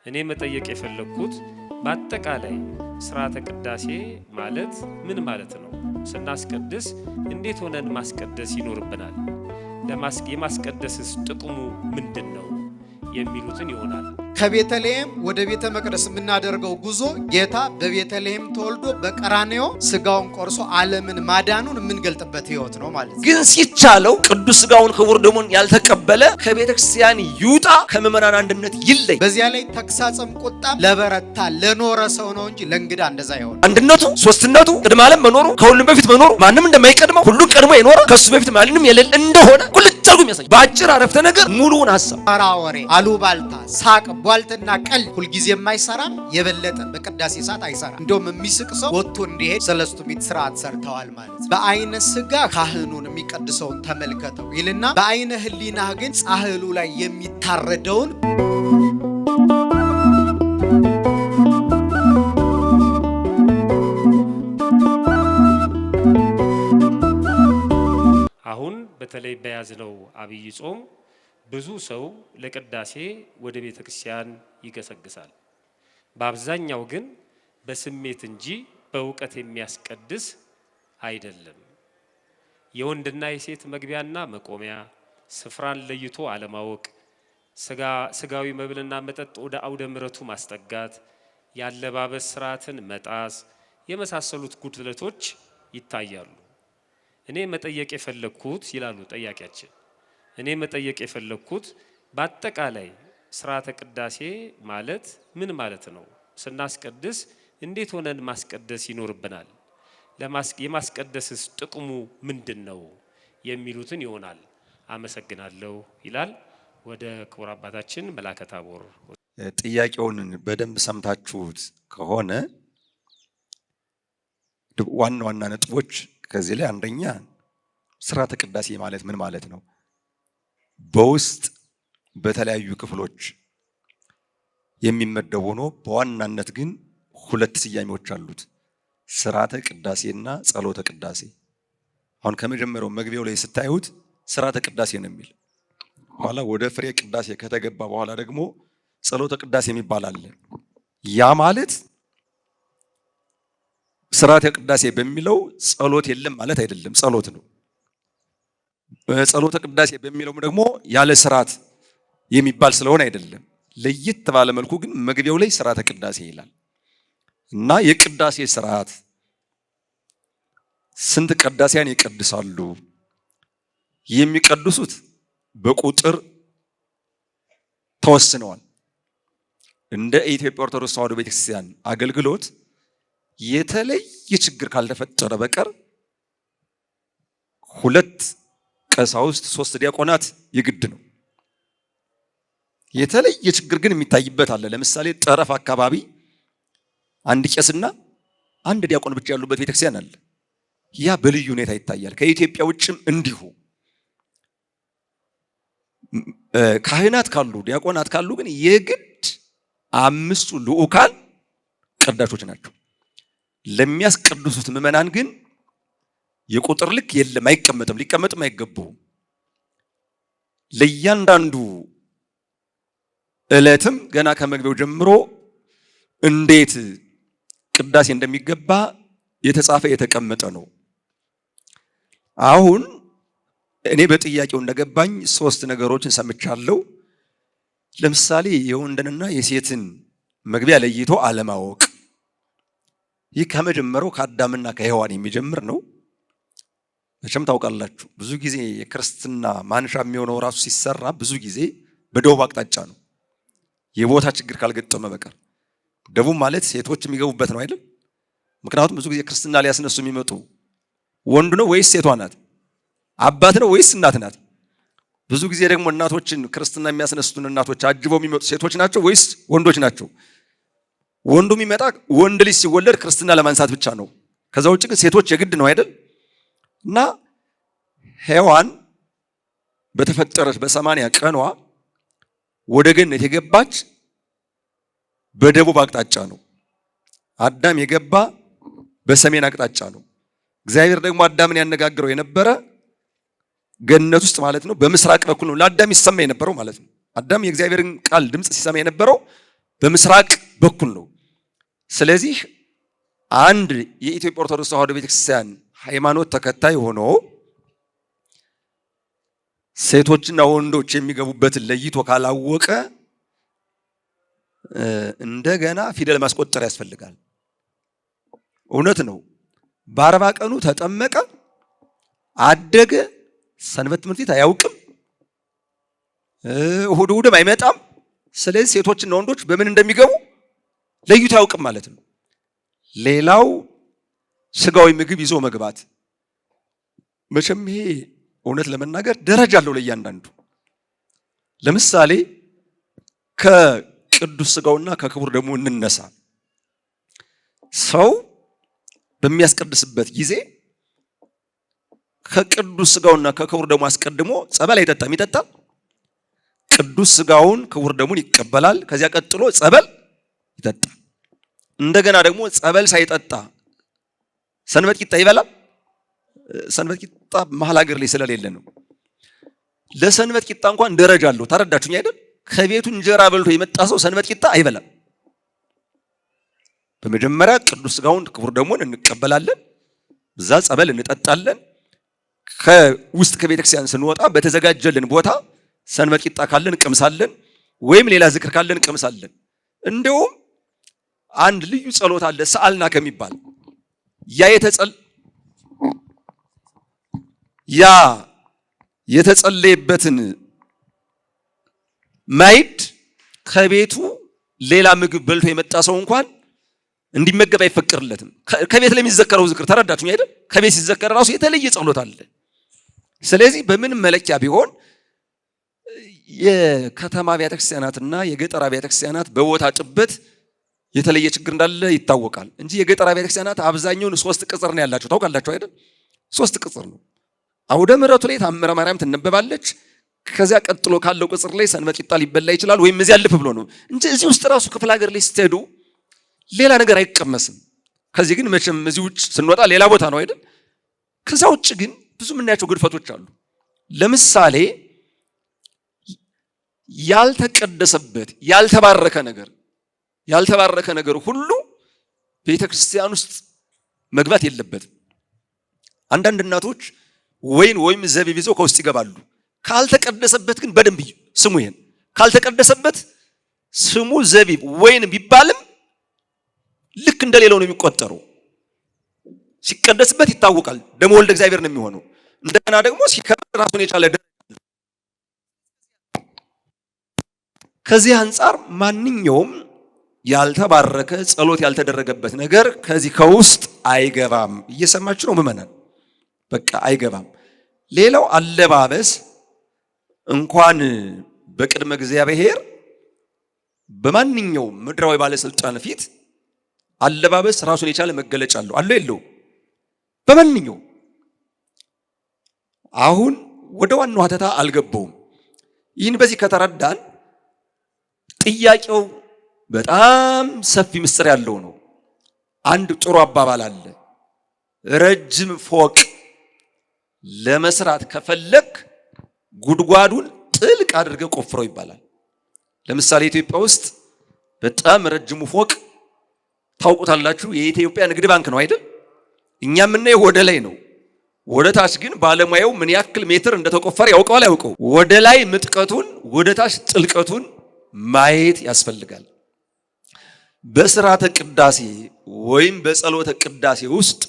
እኔ መጠየቅ የፈለኩት በአጠቃላይ ስርዓተ ቅዳሴ ማለት ምን ማለት ነው? ስናስቀድስ እንዴት ሆነን ማስቀደስ ይኖርብናል? የማስቀደስስ ጥቅሙ ምንድነው? የሚሉትን ይሆናል። ከቤተልሔም ወደ ቤተ መቅደስ የምናደርገው ጉዞ ጌታ በቤተልሔም ተወልዶ በቀራንዮ ስጋውን ቆርሶ ዓለምን ማዳኑን የምንገልጥበት ህይወት ነው ማለት ነው። ግን ሲቻለው ቅዱስ ስጋውን ክቡር ደሙን ያልተቀበለ ከቤተ ክርስቲያን ይውጣ፣ ከምዕመናን አንድነት ይለይ። በዚያ ላይ ተግሳጽም ቁጣም ለበረታ ለኖረ ሰው ነው እንጂ ለእንግዳ እንደዛ ይሆን። አንድነቱ ሶስትነቱ ቅድመ ዓለም መኖሩ ከሁሉም በፊት መኖሩ ማንም እንደማይቀድመው ሁሉን ቀድሞ የኖረ ከሱ በፊት ማንንም የሌለ እንደሆነ ቁልጭ አድርጎ የሚያሳይ በአጭር አረፍተ ነገር ሙሉውን ሐሳብ አራወሬ አሉባልታ ሳቅ ቧልትና ቀል ሁልጊዜ የማይሰራም የበለጠ በቅዳሴ ሰዓት አይሰራም። እንደውም የሚስቅ ሰው ወጥቶ እንዲሄድ ሰለስቱ ምዕት ስርዓት ሰርተዋል ማለት። በአይነ ስጋ ካህኑን የሚቀድሰውን ተመልከተው ይልና በአይነ ህሊና ግን ጻሕሉ ላይ የሚታረደውን አሁን በተለይ በያዝነው አብይ ጾም ብዙ ሰው ለቅዳሴ ወደ ቤተ ክርስቲያን ይገሰግሳል። በአብዛኛው ግን በስሜት እንጂ በእውቀት የሚያስቀድስ አይደለም። የወንድና የሴት መግቢያና መቆሚያ ስፍራን ለይቶ አለማወቅ፣ ስጋዊ መብልና መጠጥ ወደ አውደ ምሕረቱ ማስጠጋት፣ ያለባበስ ስርዓትን መጣስ የመሳሰሉት ጉድለቶች ይታያሉ። እኔ መጠየቅ የፈለኩት ይላሉ ጠያቂያችን፣ እኔ መጠየቅ የፈለኩት በአጠቃላይ ስርዓተ ቅዳሴ ማለት ምን ማለት ነው? ስናስቀድስ እንዴት ሆነን ማስቀደስ ይኖርብናል? የማስቀደስስ ጥቅሙ ምንድነው? የሚሉትን ይሆናል። አመሰግናለሁ ይላል። ወደ ክቡር አባታችን መላከ ታቦር። ጥያቄውን በደንብ ሰምታችሁት ከሆነ ዋና ዋና ነጥቦች ከዚህ ላይ አንደኛ ስርዓተ ቅዳሴ ማለት ምን ማለት ነው? በውስጥ በተለያዩ ክፍሎች የሚመደቡ ሆኖ በዋናነት ግን ሁለት ስያሜዎች አሉት። ስርዓተ ቅዳሴና ጸሎተ ቅዳሴ። አሁን ከመጀመሪያው መግቢያው ላይ ስታዩት ስርዓተ ቅዳሴ ነው የሚል፣ ኋላ ወደ ፍሬ ቅዳሴ ከተገባ በኋላ ደግሞ ጸሎተ ቅዳሴ የሚባል አለ። ያ ማለት ስርዓተ ቅዳሴ በሚለው ጸሎት የለም ማለት አይደለም፣ ጸሎት ነው። በጸሎተ ቅዳሴ በሚለው ደግሞ ያለ ስርዓት የሚባል ስለሆነ አይደለም። ለየት ባለ መልኩ ግን መግቢያው ላይ ስርዓተ ቅዳሴ ይላል እና የቅዳሴ ስርዓት ስንት ቅዳሴያን ይቀድሳሉ? የሚቀድሱት በቁጥር ተወስነዋል። እንደ ኢትዮጵያ ኦርቶዶክስ ተዋሕዶ ቤተክርስቲያን አገልግሎት የተለየ ችግር ካልተፈጠረ በቀር 2 ቀሳውስት 3 ዲያቆናት የግድ ነው። የተለየ ችግር ግን የሚታይበት አለ። ለምሳሌ ጠረፍ አካባቢ 1 ቄስና 1 ዲያቆን ብቻ ያሉበት ቤተክርስቲያን አለ። ያ በልዩ ሁኔታ ይታያል። ከኢትዮጵያ ውጭም እንዲሁ ካህናት ካሉ ዲያቆናት ካሉ ግን የግድ 5ቱ ልዑካን ቀዳሾች ናቸው። ለሚያስቀድሱት ምዕመናን ግን የቁጥር ልክ የለም፣ አይቀመጥም፣ ሊቀመጥም አይገባውም። ለእያንዳንዱ ዕለትም ገና ከመግቢያው ጀምሮ እንዴት ቅዳሴ እንደሚገባ የተጻፈ የተቀመጠ ነው። አሁን እኔ በጥያቄው እንደገባኝ 3 ነገሮችን ሰምቻለሁ። ለምሳሌ የወንድንና የሴትን መግቢያ ለይቶ አለማወቅ። ይህ ከመጀመሪያው ከአዳምና ከሔዋን የሚጀምር ነው። መቼም ታውቃላችሁ ብዙ ጊዜ የክርስትና ማንሻ የሚሆነው ራሱ ሲሰራ ብዙ ጊዜ በደቡብ አቅጣጫ ነው፣ የቦታ ችግር ካልገጠመ በቀር። ደቡብ ማለት ሴቶች የሚገቡበት ነው አይደል? ምክንያቱም ብዙ ጊዜ ክርስትና ሊያስነሱ የሚመጡ ወንዱ ነው ወይስ ሴቷ ናት? አባት ነው ወይስ እናት ናት? ብዙ ጊዜ ደግሞ እናቶችን ክርስትና የሚያስነሱትን እናቶች አጅበው የሚመጡ ሴቶች ናቸው ወይስ ወንዶች ናቸው? ወንዱ የሚመጣ ወንድ ልጅ ሲወለድ ክርስትና ለማንሳት ብቻ ነው። ከዛ ውጭ ግን ሴቶች የግድ ነው አይደል? እና ሔዋን በተፈጠረች በ80 ቀኗ ወደ ገነት የገባች በደቡብ አቅጣጫ ነው። አዳም የገባ በሰሜን አቅጣጫ ነው። እግዚአብሔር ደግሞ አዳምን ያነጋግረው የነበረ ገነት ውስጥ ማለት ነው በምስራቅ በኩል ነው። ለአዳም ይሰማ የነበረው ማለት ነው። አዳም የእግዚአብሔርን ቃል ድምፅ ሲሰማ የነበረው በምስራቅ በኩል ነው። ስለዚህ አንድ የኢትዮጵያ ኦርቶዶክስ ተዋሕዶ ቤተክርስቲያን ሃይማኖት ተከታይ ሆኖ ሴቶችና ወንዶች የሚገቡበትን ለይቶ ካላወቀ እንደገና ፊደል ማስቆጠር ያስፈልጋል። እውነት ነው። በ40 ቀኑ ተጠመቀ፣ አደገ፣ ሰንበት ትምህርት ቤት አያውቅም፣ እሁድ እሁድም አይመጣም። ስለዚህ ሴቶችና ወንዶች በምን እንደሚገቡ ለይቶ አያውቅም ማለት ነው። ሌላው ስጋዊ ምግብ ይዞ መግባት፣ መቼም ይሄ እውነት ለመናገር ደረጃ አለው ለእያንዳንዱ። ለምሳሌ ከቅዱስ ስጋውና ከክቡር ደሙ እንነሳ። ሰው በሚያስቀድስበት ጊዜ ከቅዱስ ስጋውና ከክቡር ደሙ አስቀድሞ ጸበል አይጠጣም። ይጠጣል። ቅዱስ ስጋውን ክቡር ደሙን ይቀበላል። ከዚያ ቀጥሎ ጸበል ይጠጣል። እንደገና ደግሞ ጸበል ሳይጠጣ ሰንበት ቂጣ ይበላል። ሰንበት ቂጣ መሀል ሀገር ላይ ስለሌለ ነው። ለሰንበት ቂጣ እንኳን ደረጃ አለው። ታረዳችሁኝ አይደል? ከቤቱ እንጀራ በልቶ የመጣ ሰው ሰንበት ቂጣ አይበላም። በመጀመሪያ ቅዱስ ስጋውን ክቡር ደሙን እንቀበላለን። እዛ ጸበል እንጠጣለን። ከውስጥ ከቤተክርስቲያን ስንወጣ በተዘጋጀልን ቦታ ሰንበት ቂጣ ካለን እንቀምሳለን፣ ወይም ሌላ ዝክር ካለን እንቀምሳለን። እንደውም አንድ ልዩ ጸሎት አለ ሰአልና ከሚባል ያ የተጸለየበትን ማይድ ከቤቱ ሌላ ምግብ በልቶ የመጣ ሰው እንኳን እንዲመገብ አይፈቀድለትም። ከቤት ለሚዘከረው ዝክር ተረዳችሁኝ አይደል? ከቤት ሲዘከር ራሱ የተለየ ጸሎት አለ። ስለዚህ በምን መለኪያ ቢሆን የከተማ አብያተ ክርስቲያናትና የገጠር አብያተ ክርስቲያናት በቦታ ጥበት የተለየ ችግር እንዳለ ይታወቃል እንጂ የገጠር አብያተ ክርስቲያናት አብዛኛውን 3 ቅጽር ነው ያላቸው። ታውቃላችሁ አይደል? 3 ቅጽር ነው። አውደ ምሕረቱ ላይ ታምረ ማርያም ትነበባለች። ከዚያ ቀጥሎ ካለው ቅጽር ላይ ሰንበት ቂጣ ሊበላ ይችላል፣ ወይም እዚያ ልፍ ብሎ ነው እንጂ እዚህ ውስጥ ራሱ ክፍለ ሀገር ላይ ስትሄዱ ሌላ ነገር አይቀመስም። ከዚህ ግን መቼም እዚህ ውጭ ስንወጣ ሌላ ቦታ ነው አይደል? ከዛ ውጭ ግን ብዙ የምናያቸው ግድፈቶች አሉ። ለምሳሌ ያልተቀደሰበት ያልተባረከ ነገር ሁሉ ቤተ ክርስቲያን ውስጥ መግባት የለበትም። አንዳንድ እናቶች ወይን ወይም ዘቢብ ይዘው ከውስጥ ይገባሉ። ካልተቀደሰበት ግን በደንብ ስሙ። ይሄን ካልተቀደሰበት ስሙ ዘቢብ ወይን ቢባልም ልክ እንደሌላው ነው የሚቆጠረው። ሲቀደስበት ይታወቃል፣ ደሞ ወልደ እግዚአብሔር ነው የሚሆነው። እንደገና ደግሞ ሲከበር ራሱን የቻለ ከዚህ አንጻር ማንኛውም ያልተባረከ ጸሎት ያልተደረገበት ነገር ከዚህ ከውስጥ አይገባም። እየሰማችሁ ነው ምእመናን? በቃ አይገባም። ሌላው አለባበስ እንኳን በቅድመ እግዚአብሔር በማንኛውም ምድራዊ ባለስልጣን ፊት አለባበስ ራሱን የቻለ መገለጫ አለው። አለው የለው? በማንኛው አሁን ወደ ዋናው ሀተታ አልገባውም። ይህን በዚህ ከተረዳን ጥያቄው በጣም ሰፊ ምስጢር ያለው ነው። አንድ ጥሩ አባባል አለ። ረጅም ፎቅ ለመስራት ከፈለክ ጉድጓዱን ጥልቅ አድርገህ ቆፍረው ይባላል። ለምሳሌ ኢትዮጵያ ውስጥ በጣም ረጅሙ ፎቅ ታውቁታላችሁ፣ የኢትዮጵያ ንግድ ባንክ ነው አይደል? እኛ የምናየው ወደ ላይ ነው። ወደ ታች ግን ባለሙያው ምን ያክል ሜትር እንደተቆፈረ ያውቀዋል አያውቀው? ወደ ላይ ምጥቀቱን፣ ወደ ታች ጥልቀቱን ማየት ያስፈልጋል። በስርዓተ ቅዳሴ ወይም በጸሎተ ቅዳሴ ውስጥ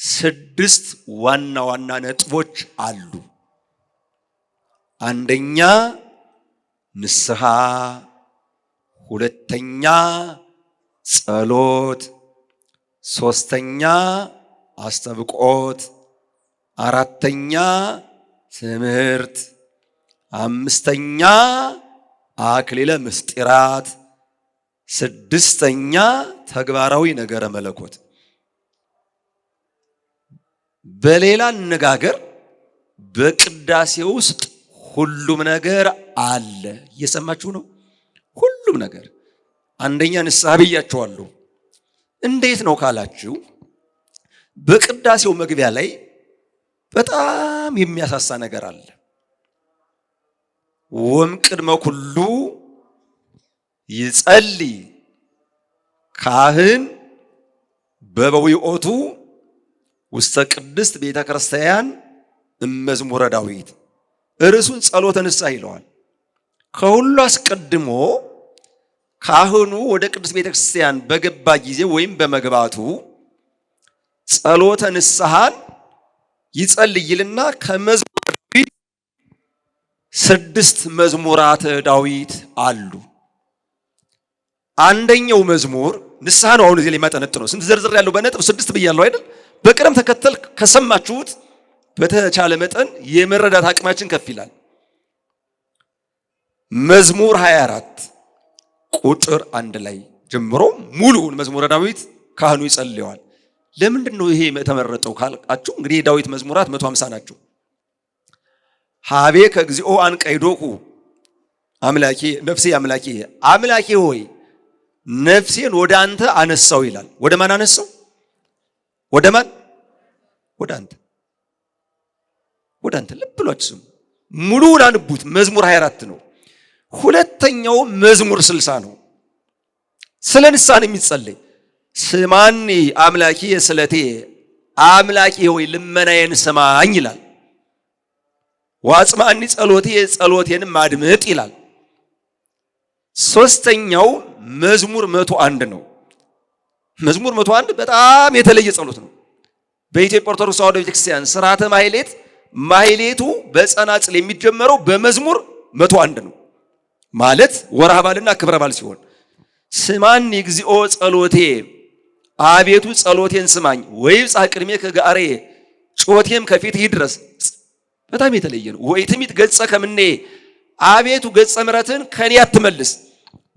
6 ዋና ዋና ነጥቦች አሉ። አንደኛ ንስሐ፣ ሁለተኛ ጸሎት፣ ሶስተኛ አስተብቆት፣ አራተኛ ትምህርት፣ አምስተኛ አክሊለ ምስጢራት፣ ስድስተኛ ተግባራዊ ነገረ መለኮት። በሌላ አነጋገር በቅዳሴ ውስጥ ሁሉም ነገር አለ። እየሰማችሁ ነው? ሁሉም ነገር። አንደኛ ንስሐ ብያችኋለሁ። እንዴት ነው ካላችሁ በቅዳሴው መግቢያ ላይ በጣም የሚያሳሳ ነገር አለ። ወም ቅድመ ኩሉ ይጸልይ ካህን በበዊኦቱ ውስተ ቅድስት ቤተ ክርስቲያን መዝሙረ ዳዊት። ርዕሱን ጸሎተ ንስሐ ይለዋል። ከሁሉ አስቀድሞ ካህኑ ወደ ቅድስት ቤተ ክርስቲያን በገባ ጊዜ ወይም በመግባቱ ጸሎተ ንስሐን ይጸልይልና ከመዝሙረ ዳዊት 6 መዝሙራተ ዳዊት አሉ። አንደኛው መዝሙር ንስሐ ነው። አሁን እዚህ ላይ ማጠነጥነው ስንት ዝርዝር ያለው በነጥብ 6 ብያለሁ አይደል? በቅደም ተከተል ከሰማችሁት በተቻለ መጠን የመረዳት አቅማችን ከፍ ይላል። መዝሙር 24 ቁጥር 1 ላይ ጀምሮ ሙሉውን መዝሙረ ዳዊት ካህኑ ይጸልየዋል። ለምንድን ነው ይሄ የተመረጠው ካልቃችሁ እንግዲህ የዳዊት መዝሙራት 150 ናቸው። ሀቤ ከግዚኦ አንቀይዶኩ አምላኬ ነፍሴ አምላኬ አምላኬ ሆይ ነፍሴን ወደ አንተ አነሳው ይላል። ወደ ማን አነሳው? ወደ ማን? ወደ አንተ። ወደ አንተ ልብ ብላችሁ ስሙ። ሙሉውን አንቡት። መዝሙር 24 ነው። ሁለተኛው መዝሙር 60 ነው። ስለ ንስሐ ነው የሚጸለይ። ስማኒ አምላኬ ስለቴ አምላኬ ሆይ ልመናዬን ስማኝ ይላል። ዋጽማኒ ጸሎቴ ጸሎቴንም አድምጥ ይላል። ሶስተኛው መዝሙር 101 ነው። መዝሙር 101 በጣም የተለየ ጸሎት ነው። በኢትዮጵያ ኦርቶዶክስ ተዋሕዶ ቤተክርስቲያን ሥርዓተ ማህሌት ማህሌቱ በጸናጽል የሚጀመረው በመዝሙር 101 ነው። ማለት ወርኃ በዓልና ክብረ በዓል ሲሆን ስማኒ እግዚኦ ጸሎቴ አቤቱ ጸሎቴን ስማኝ ወይብጽሕ ቅድሜከ ገአሬ ጮቴም ከፊትህ ይድረስ። በጣም የተለየ ነው። ወይትሚት ገጸ ከምኔ አቤቱ ገጸ ምሕረትን ከኔ አትመልስ።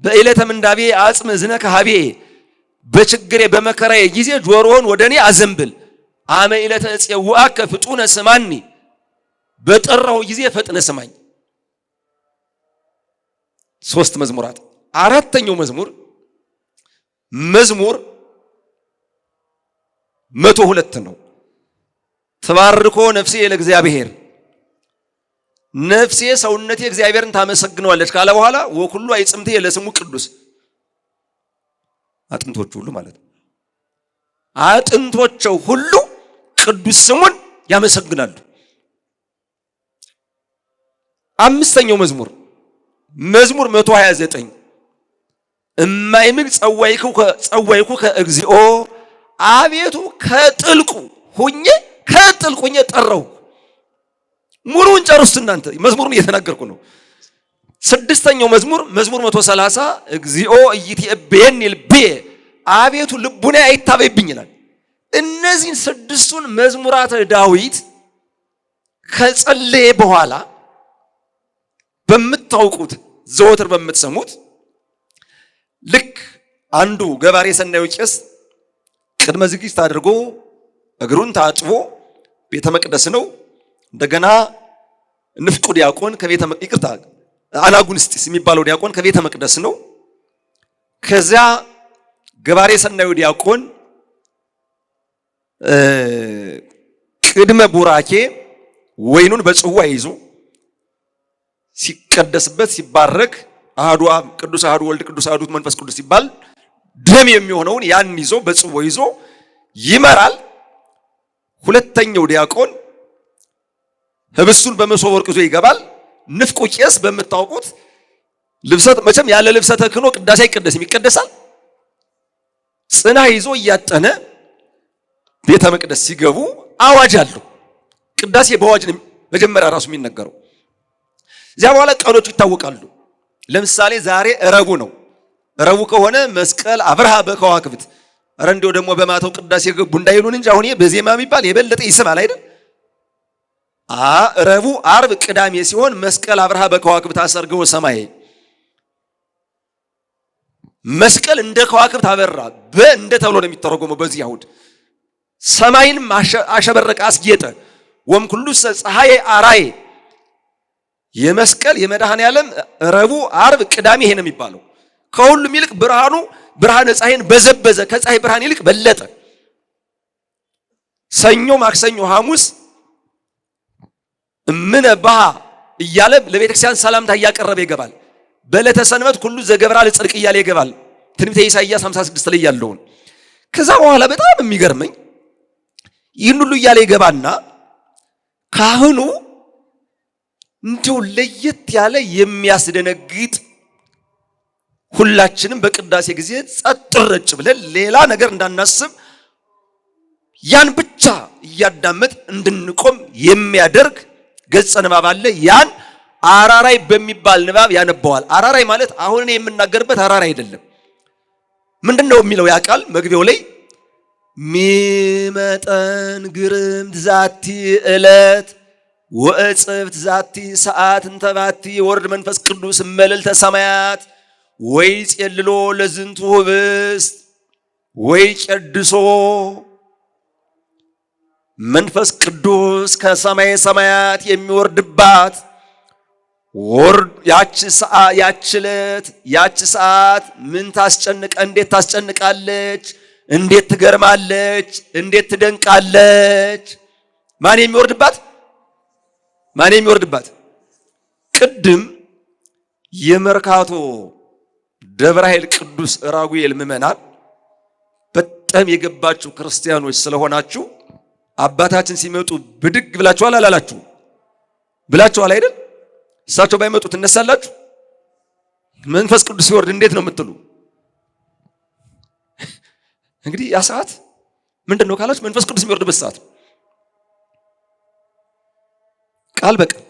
በዕለተ ምንዳቤ አጽም እዝነከ ሀቤ በችግሬ በመከራዬ ጊዜ ጆሮህን ወደ እኔ አዘንብል። አመ ዕለተ እፄውዐከ ፍጡነ ስማኒ በጠራሁ ጊዜ ፈጥነ ስማኝ። 3 መዝሙራት። አራተኛው መዝሙር መዝሙር 102 ነው። ተባርኮ ነፍሴ ለእግዚአብሔር ነፍሴ ሰውነቴ እግዚአብሔርን ታመሰግነዋለች ካለ በኋላ ወኩሉ አይጽምቴ ለስሙ ቅዱስ አጥንቶቹ ሁሉ ማለት ነው። አጥንቶቹ ሁሉ ቅዱስ ስሙን ያመሰግናሉ። አምስተኛው መዝሙር መዝሙር 129 እማይምግ ጸዋይኩ ከእግዚኦ አቤቱ ከጥልቁ ሁኜ ጠራው። ሙሉውን ጨርሱት እናንተ። መዝሙሩን እየተናገርኩ ነው። ስድስተኛው መዝሙር መዝሙር 130 እግዚኦ ኢይትዔበየኒ ልቤ አቤቱ ልቡና አይታበይብኝ ይላል። እነዚህን 6ቱን መዝሙራተ ዳዊት ከጸለየ በኋላ በምታውቁት ዘወትር በምትሰሙት ልክ አንዱ ገባሬ ሰናዩ ቄስ ቅድመ ዝግጅት አድርጎ እግሩን ታጥቦ ቤተ መቅደስ ነው። እንደገና ንፍቁ ዲያቆን ከቤተ ይቅርታ አናጉንስጢስ የሚባለው ዲያቆን ከቤተ መቅደስ ነው። ከዚያ ገባሬ ሰናዩ ዲያቆን ቅድመ ቡራኬ ወይኑን በጽዋ ይዞ ሲቀደስበት ሲባረክ አሐዱ አብ ቅዱስ አሐዱ ወልድ ቅዱስ አሐዱ መንፈስ ቅዱስ ሲባል ደም የሚሆነውን ያን ይዞ በጽዋ ይዞ ይመራል። ሁለተኛው ዲያቆን ህብስቱን በመሶበ ወርቅ ይዞ ይገባል። ንፍቁ ቄስ በምታውቁት ልብሰት መቼም ያለ ልብሰ ተክህኖ ቅዳሴ አይቀደስም፣ ይቀደሳል። ጽና ይዞ እያጠነ ቤተ መቅደስ ሲገቡ አዋጅ አለው። ቅዳሴ በአዋጅ ነው መጀመሪያ ራሱ የሚነገረው። እዚያ በኋላ ቀኖቹ ይታወቃሉ። ለምሳሌ ዛሬ ረቡ ነው። ረቡ ከሆነ መስቀል አብርሃ በከዋክብት ኧረ እንደው ደግሞ በማታው ቅዳሴ ገቡ እንዳይሉን እንጂ አሁን በዜማ የሚባል የበለጠ ይስባል አይደል? ረቡ አርብ ቅዳሜ ሲሆን መስቀል አብርሃ በከዋክብት አሰርገው ሰማይ መስቀል እንደ ከዋክብት አበራ በእንደ ተብሎ ነው የሚተረጎመው። በዚህ አሁድ ሰማይንም አሸበረቀ አስጌጠ። ወም ኩሉ ፀሐይ አራይ የመስቀል የመድኃኔ ዓለም ረቡ አርብ ቅዳሜ ይሄ ነው የሚባለው። ከሁሉም ይልቅ ብርሃነ ፀሐይን በዘበዘ፣ ከፀሐይ ብርሃን ይልቅ በለጠ። ሰኞ ማክሰኞ ሐሙስ እምነ ባህ እያለ ለቤተክርስቲያን ሰላምታ እያቀረበ ይገባል። በዕለተ ሰንበት ሁሉ ዘገብራ ለጽድቅ እያለ ይገባል። ትንቢተ ኢሳይያስ 56 ላይ ያለውን። ከዛ በኋላ በጣም የሚገርመኝ ይህን ሁሉ እያለ ይገባና ካህኑ እንደው ለየት ያለ የሚያስደነግጥ ሁላችንም በቅዳሴ ጊዜ ጸጥ ረጭ ብለን ሌላ ነገር እንዳናስብ ያን ብቻ እያዳመጥ እንድንቆም የሚያደርግ ገጸ ንባብ አለ። ያን አራራይ በሚባል ንባብ ያነበዋል። አራራይ ማለት አሁን እኔ የምናገርበት አራራይ አይደለም። ምንድነው የሚለው ያ ቃል መግቢያው ላይ ሚመጠን ግርምት ዛቲ ዕለት ወእጽብት ዛቲ ሰዓት እንተባቲ ወርድ መንፈስ ቅዱስ መልዕልተ ሰማያት ወይ ጼልሎ ለዝንቱ ህብስት ወይ ቀድሶ መንፈስ ቅዱስ ከሰማይ ሰማያት የሚወርድባት ወርድ ያች ዕለት ያች ሰዓት ምን ታስጨንቃ እንዴት ታስጨንቃለች፣ እንዴት ትገርማለች፣ እንዴት ትደንቃለች። ማን የሚወርድባት? ማን የሚወርድባት? ቅድም የመርካቶ ደብረ ኃይል ቅዱስ ራጉኤል ምዕመናን በጣም የገባችሁ ክርስቲያኖች ስለሆናችሁ አባታችን ሲመጡ ብድግ ብላችኋል አላላችሁ? ብላችኋል አይደል? እሳቸው ባይመጡ ትነሳላችሁ? መንፈስ ቅዱስ ሲወርድ እንዴት ነው የምትሉ? እንግዲህ ያ ሰዓት ምንድን ነው ካላችሁ መንፈስ ቅዱስ የሚወርድበት ሰዓት ቃል በቃል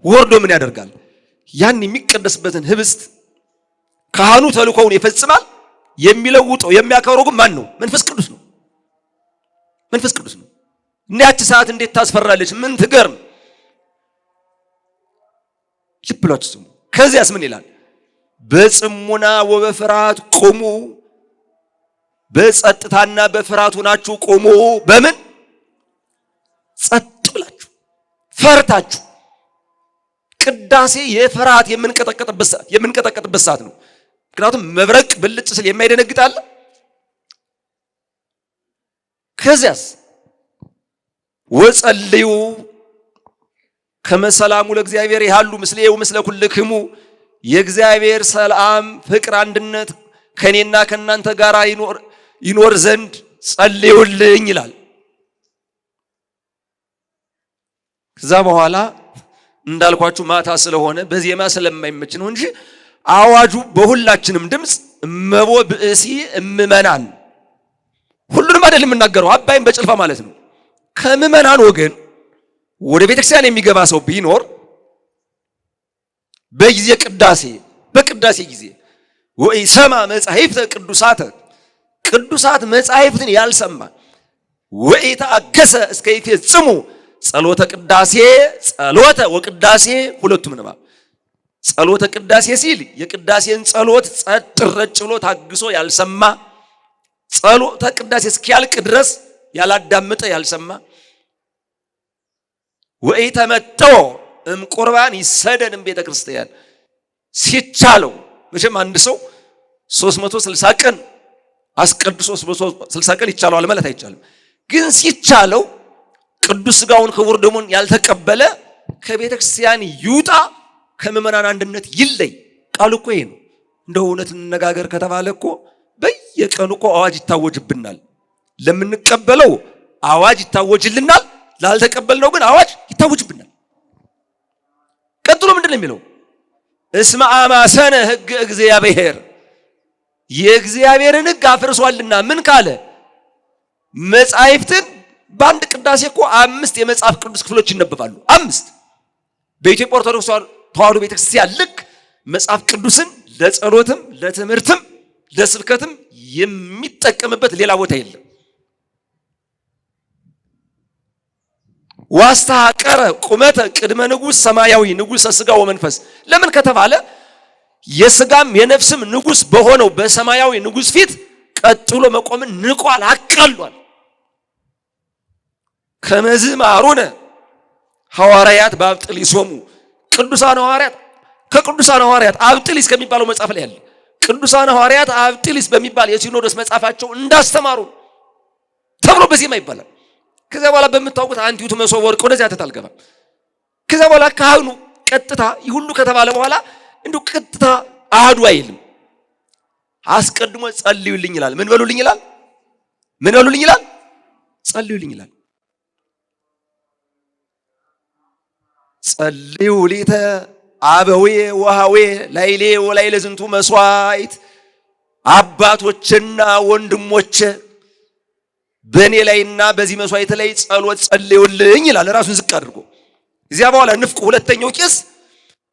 ወርዶ ምን ያደርጋል? ያን የሚቀደስበትን ህብስት ካህኑ ተልእኮውን ይፈጽማል። የሚለውጠው የሚያከብረው ግን ማን ነው? መንፈስ ቅዱስ ነው። መንፈስ ቅዱስ ነው። እና ያቺ ሰዓት እንዴት ታስፈራለች! ምን ትገርም! ልብ ብላችሁ ስሙ። ከዚያስ ምን ይላል? በጽሙና ወበፍርሃት ቁሙ፣ በጸጥታና በፍርሃት ሆናችሁ ቁሙ። በምን ጸጥ ብላችሁ ፈርታችሁ። ቅዳሴ የፍርሃት የምንቀጠቀጥበት ሰዓት ነው። ምክንያቱም መብረቅ ብልጭ ስል የማይደነግጣል። ከዚያስ ወጸልዩ ከመሰላሙ ለእግዚአብሔር ያሉ ምስሌው ምስለ ኩልክሙ፣ የእግዚአብሔር ሰላም ፍቅር አንድነት ከኔና ከናንተ ጋር ይኖር ዘንድ ጸልዩልኝ ይላል። ከዛ በኋላ እንዳልኳችሁ ማታ ስለሆነ በዜማ ስለማይመች ነው እንጂ አዋጁ በሁላችንም ድምፅ እመቦ ብእሲ እምመናን፣ ሁሉንም አይደለም የምናገረው፣ አባይም በጭልፋ ማለት ነው። ከምመናን ወገን ወደ ቤተክርስቲያን የሚገባ ሰው ቢኖር በጊዜ በቅዳሴ ጊዜ ወይ ሰማ መጻሕፍተ ቅዱሳት መጻሕፍትን ያልሰማ ወይ ተአገሰ እስከ ይፈጽሙ ጸሎተ ቅዳሴ ጸሎተ ወቅዳሴ ሁለቱም ንባብ። ጸሎተ ቅዳሴ ሲል የቅዳሴን ጸሎት ጸጥ ረጭ ብሎ ታግሶ ያልሰማ፣ ጸሎተ ቅዳሴ እስኪያልቅ ድረስ ያላዳመጠ ያልሰማ፣ ወይ ተመጠው ቁርባን ይሰደድም ቤተ ክርስቲያን ሲቻለው። መቼም አንድ ሰው 360 ቀን አስቀድሶ 360 ቀን ይቻለዋል ማለት አይቻልም። ግን ሲቻለው ቅዱስ ሥጋውን ክቡር ደሙን ያልተቀበለ ከቤተ ክርስቲያን ይውጣ፣ ከምዕመናን አንድነት ይለይ። ቃሉ እኮ ይሄ ነው። እንደው እውነት እንነጋገር ከተባለ እኮ በየቀኑ እኮ አዋጅ ይታወጅብናል። ለምንቀበለው አዋጅ ይታወጅልናል፣ ላልተቀበልነው ግን አዋጅ ይታወጅብናል። ቀጥሎ ምንድን ነው የሚለው? እስመ አማሰነ ሕግ እግዚአብሔር፣ የእግዚአብሔርን ሕግ አፍርሷልና። ምን ካለ? መጻሕፍትን በአንድ ቅዳሴ እኮ 5 የመጽሐፍ ቅዱስ ክፍሎች ይነበባሉ። 5 በኢትዮጵያ ኦርቶዶክስ ተዋሕዶ ቤተክርስቲያን ልክ መጽሐፍ ቅዱስን ለጸሎትም ለትምህርትም ለስብከትም የሚጠቀምበት ሌላ ቦታ የለም። ዋስተሐቀረ ቁመተ ቅድመ ንጉሥ ሰማያዊ ንጉሠ ሥጋ ወመንፈስ። ለምን ከተባለ የሥጋም የነፍስም ንጉሥ በሆነው በሰማያዊ ንጉሥ ፊት ቀጥሎ መቆምን ንቋል፣ አቃሏል። ከመዝ ማሩነ ሐዋርያት በአብጥሊሶሙ፣ ቅዱሳን ሐዋርያት ከቅዱሳን ሐዋርያት አብጥሊስ ከሚባለው መጽሐፍ ላይ ያለ ቅዱሳን ሐዋርያት አብጥሊስ በሚባል የሲኖዶስ መጽሐፋቸው እንዳስተማሩ ተብሎ በዜማ ይባላል። ከዛ በኋላ በምታውቁት አንቲቱ መሶበ ወርቅ ወደዚያ አልገባም። ከዛ በኋላ ካህኑ ቀጥታ ይሁሉ ከተባለ በኋላ እንዱ ቀጥታ አህዱ አይልም። አስቀድሞ ጸልዩልኝ ይላል። ምን በሉልኝ ይላል? ምን በሉልኝ ይላል? ጸልዩልኝ ይላል። ጸልዩ ሊተ አበዌ ወሃዌ ላይሌ ወላይለ ዝንቱ መስዋዕት፣ አባቶችና ወንድሞች በእኔ ላይና በዚህ መስዋዕት ላይ ጸሎት ጸልዩልኝ ይላል ራሱን ዝቅ አድርጎ። እዚያ በኋላ ንፍቁ ሁለተኛው ቄስ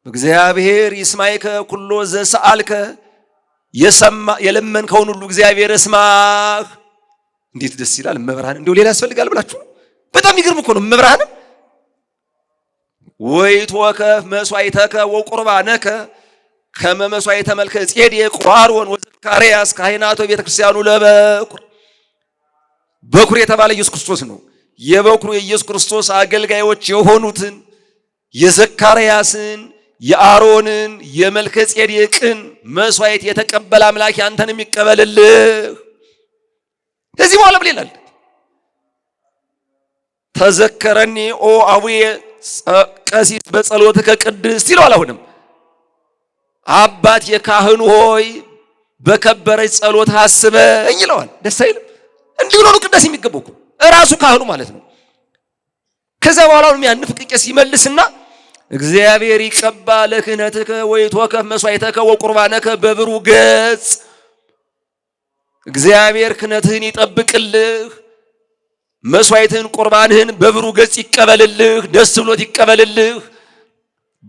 እግዚአብሔር ይስማይከ ኩሎ ዘሰአልከ፣ የለመንከውን ሁሉ እግዚአብሔር እስማህ። እንዴት ደስ ይላል! መብርሃን እንደው ሌላ ያስፈልጋል ብላችሁ በጣም ይገርም እኮ ነው። መብርሃን ወይትወከፍ መስዋዕተከ ወቁርባነከ ከመ መስዋዕተ መልከ ጼዴቅ ወአሮን ወዘካርያስ ካህናተ ቤተ ክርስቲያኑ ለበኩር። በኩር የተባለ ኢየሱስ ክርስቶስ ነው። የበኩሩ የኢየሱስ ክርስቶስ አገልጋዮች የሆኑትን የዘካርያስን የአሮንን የመልከ ጼዴቅን መስዋዕት የተቀበለ አምላክ አንተንም ይቀበልልህ። ከዚህ በኋላ ምን ይላል? ተዘከረኒ ኦ አቡየ ቀሲስ በጸሎትከ ቅድስት ይለዋል። አሁንም አባት የካህኑ ሆይ በከበረች ጸሎት አስበኝ ይለዋል። ደስ አይልም? እንዲሁ ነው ቅዳሴ የሚገባው እኮ እራሱ ካህኑ ማለት ነው። ከዛ በኋላ ያን ንፍቅ ቄስ ይመልስና እግዚአብሔር ይቀባ ለክህነትከ ወይትወከፍ መስዋዕተከ ወቁርባነከ በብሩህ ገጽ፣ እግዚአብሔር ክህነትህን ይጠብቅልህ፣ መስዋዕትህን ቁርባንህን በብሩህ ገጽ ይቀበልልህ፣ ደስ ብሎት ይቀበልልህ።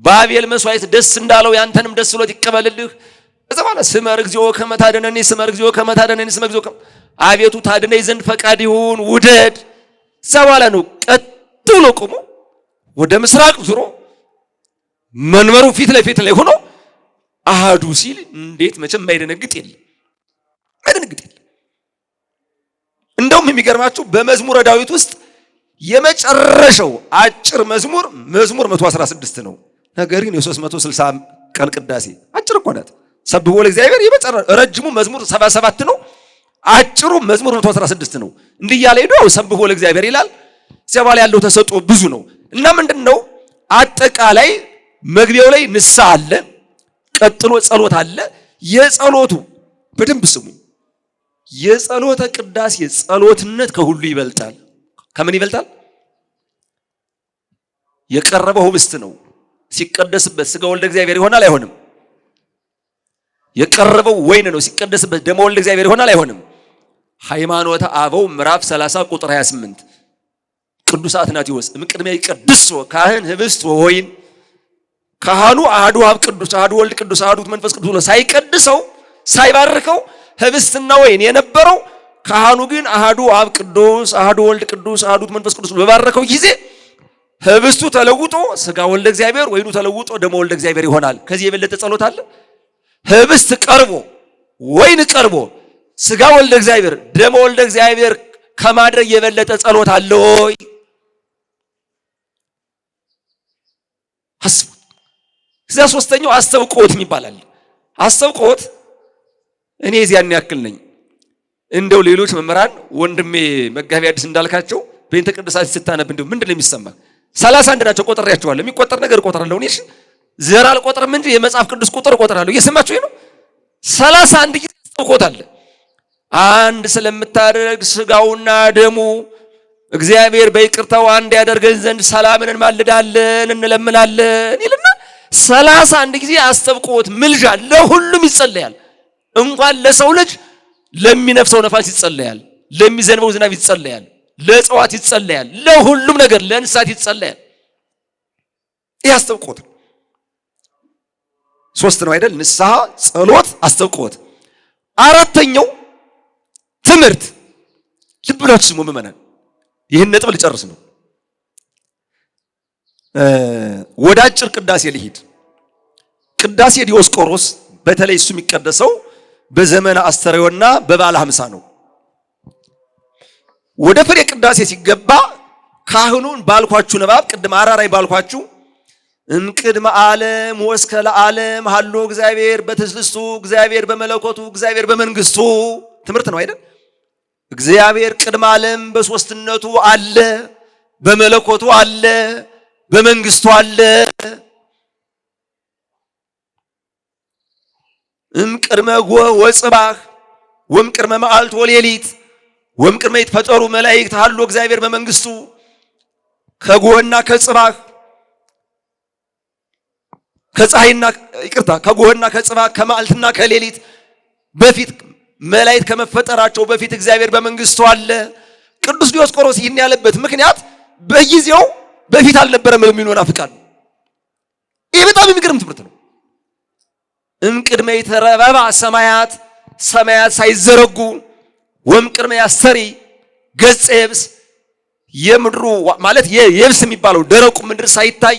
በአቤል መስዋዕት ደስ እንዳለው ያንተንም ደስ ብሎት ይቀበልልህ። እዛ በኋላ ስመር እግዚኦ ከመ ታድነኒ፣ ስመር እግዚኦ ከመ ታድነኒ፣ ስመር እግዚኦ አቤቱ ታድነኝ ዘንድ ፈቃድ ይሁን ውደድ። እዛ በኋላ ነው ቀጥ ብሎ ቆሞ ወደ ምስራቅ ዙሮ መንበሩ ፊት ለፊት ላይ ሆኖ አሃዱ ሲል እንዴት መቼም ማይደነግጥ የለም፣ ማይደነግጥ የለም። እንደውም የሚገርማችሁ በመዝሙረ ዳዊት ውስጥ የመጨረሻው አጭር መዝሙር 116 ነው። ነገር ግን የ360 ቀን ቅዳሴ አጭር እኮ ናት። ሰብሖ ለእግዚአብሔር ረጅሙ መዝሙር 77 ነው። አጭሩ መዝሙር 116 ነው። እንዲህ እያለ ሄዶ ሰብሖ ለእግዚአብሔር ይላል። እዚያ በኋላ ያለው ተሰጥኦ ብዙ ነው እና ምንድነው አጠቃላይ መግቢያው ላይ ንስሐ አለ፣ ቀጥሎ ጸሎት አለ። የጸሎቱ በደንብ ስሙ። የጸሎተ ቅዳሴ ጸሎትነት ከሁሉ ይበልጣል። ከምን ይበልጣል? የቀረበው ህብስት ነው። ሲቀደስበት ሥጋ ወልደ እግዚአብሔር ይሆናል አይሆንም? የቀረበው ወይን ነው። ሲቀደስበት ደመ ወልደ እግዚአብሔር ይሆናል አይሆንም? ሃይማኖተ አበው ምዕራፍ 30 ቁጥር 28 ቅዱስ አትናቴዎስ እምቅድሚያ ይቀድስ ካህን ህብስት ወወይን፣ ካህኑ አሐዱ አብ ቅዱስ አሐዱ ወልድ ቅዱስ አሐዱ መንፈስ ቅዱስ ሳይቀድሰው ሳይባርከው ህብስትና ወይን የነበረው ካህኑ ግን አሐዱ አብ ቅዱስ አሐዱ ወልድ ቅዱስ አሐዱ መንፈስ ቅዱስ በባረከው ጊዜ ህብስቱ ተለውጦ ሥጋ ወልደ እግዚአብሔር፣ ወይኑ ተለውጦ ደመ ወልደ እግዚአብሔር ይሆናል። ከዚህ የበለጠ ጸሎት አለ? ህብስት ቀርቦ ወይን ቀርቦ ሥጋ ወልደ እግዚአብሔር ደመ ወልደ እግዚአብሔር ከማድረግ የበለጠ ጸሎት አለ ወይ? አስቡ። እዚያ ሶስተኛው አስተብቆት ይባላል። አስተብቆት እኔ እዚያን ያክል ነኝ። እንደው ሌሎች መምህራን ወንድሜ መጋቢ አዲስ እንዳልካቸው በእንተ ቅዱሳት ስታነብ እንደው ምንድነው የሚሰማ? 31 ናቸው ቆጥሬያቸዋለሁ። የሚቆጠር ነገር ቆጥራለሁ። እኔ ዘር አልቆጥርም እንጂ የመጽሐፍ ቅዱስ ቁጥር ቆጥራለሁ። እየሰማችሁ ነው? 31 ጊዜ አስተብቆት አለ። አንድ ስለምታደርግ ሥጋውና ደሙ እግዚአብሔር በይቅርታው አንድ ያደርገን ዘንድ ሰላምን እንማልዳለን እንለምናለን ይልና 31 ጊዜ አስተብቆት ምልጃ ለሁሉም ይጸለያል። እንኳን ለሰው ልጅ ለሚነፍሰው ነፋስ ይጸለያል፣ ለሚዘንበው ዝናብ ይጸለያል፣ ለእጽዋት ይጸለያል፣ ለሁሉም ነገር ለእንስሳት ይጸለያል። ይህ አስተብቆት ሶስት ነው አይደል? ንስሐ፣ ጸሎት፣ አስተብቆት። አራተኛው ትምህርት። ልብ ብላችሁ ስሙ ምእመናን፣ ይህን ነጥብ ልጨርስ ነው። ወደ አጭር ቅዳሴ ልሂድ። ቅዳሴ ዲዮስቆሮስ በተለይ እሱ የሚቀደሰው በዘመነ አስተርእዮና በበዓለ ሃምሳ ነው። ወደ ፍሬ ቅዳሴ ሲገባ ካህኑን ባልኳችሁ ንባብ ቅድም አራራይ ባልኳችሁ እምቅድመ ዓለም ወእስከ ለዓለም ሀሎ እግዚአብሔር በትስብእቱ እግዚአብሔር በመለኮቱ እግዚአብሔር በመንግስቱ ትምህርት ነው አይደል? እግዚአብሔር ቅድመ ዓለም በሶስትነቱ አለ፣ በመለኮቱ አለ፣ በመንግስቱ አለ። እምቅድመ ጎህ ወጽባህ ወእምቅድመ መዓልት ወሌሊት ወእምቅድመ ይትፈጠሩ መላእክት ሀሎ እግዚአብሔር በመንግስቱ ከጎህና ከጽባህ ከፀሐይና ይቅርታ ከጎህና ከጽባህ ከመዓልትና ከሌሊት በፊት መላእክት ከመፈጠራቸው በፊት እግዚአብሔር በመንግስቱ አለ። ቅዱስ ዲዮስቆሮስ ይህን ያለበት ምክንያት በጊዜው በፊት አልነበረም የሚሉ መናፍቃን። ይህ በጣም የሚገርም ትምህርት ነው። እምቅድመ ይተረበባ ሰማያት ሰማያት ሳይዘረጉ ወእምቅድመ ያስተሪ ገጸ የብስ የምድሩ ማለት የብስ የሚባለው ደረቁ ምድር ሳይታይ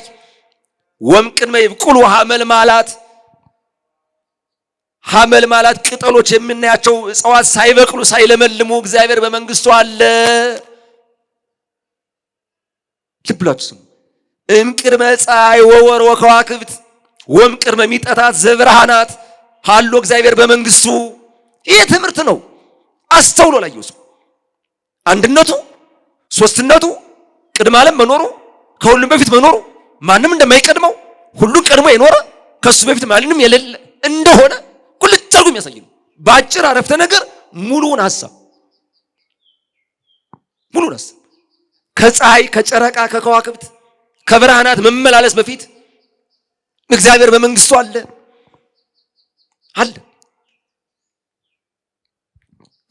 ወእምቅድመ ይብቁሉ ሐመልማላት ቅጠሎች የምናያቸው እጽዋት ሳይበቅሉ ሳይለመልሙ እግዚአብሔር በመንግስቱ አለ። ልብ ብላችሁ ስሙ። እምቅድመ ፀሐይ ወወር ወከዋክብት ወእምቅድመ ሚጠታት ዘብርሃናት ሀሎ እግዚአብሔር በመንግስቱ። ይህ ትምህርት ነው። አስተውሎ ላየው ሰው አንድነቱ፣ ሶስትነቱ፣ ቅድመ ዓለም መኖሩ፣ ከሁሉም በፊት መኖሩ፣ ማንም እንደማይቀድመው ሁሉን ቀድሞ የኖረ ከሱ በፊት ማንንም የሌለ እንደሆነ ቁልጭ አድርጎ የሚያሳይ ነው። በአጭር አረፍተ ነገር ሙሉውን ሐሳብ ከፀሐይ ከጨረቃ ከከዋክብት ከብርሃናት መመላለስ በፊት እግዚአብሔር በመንግስቱ አለ።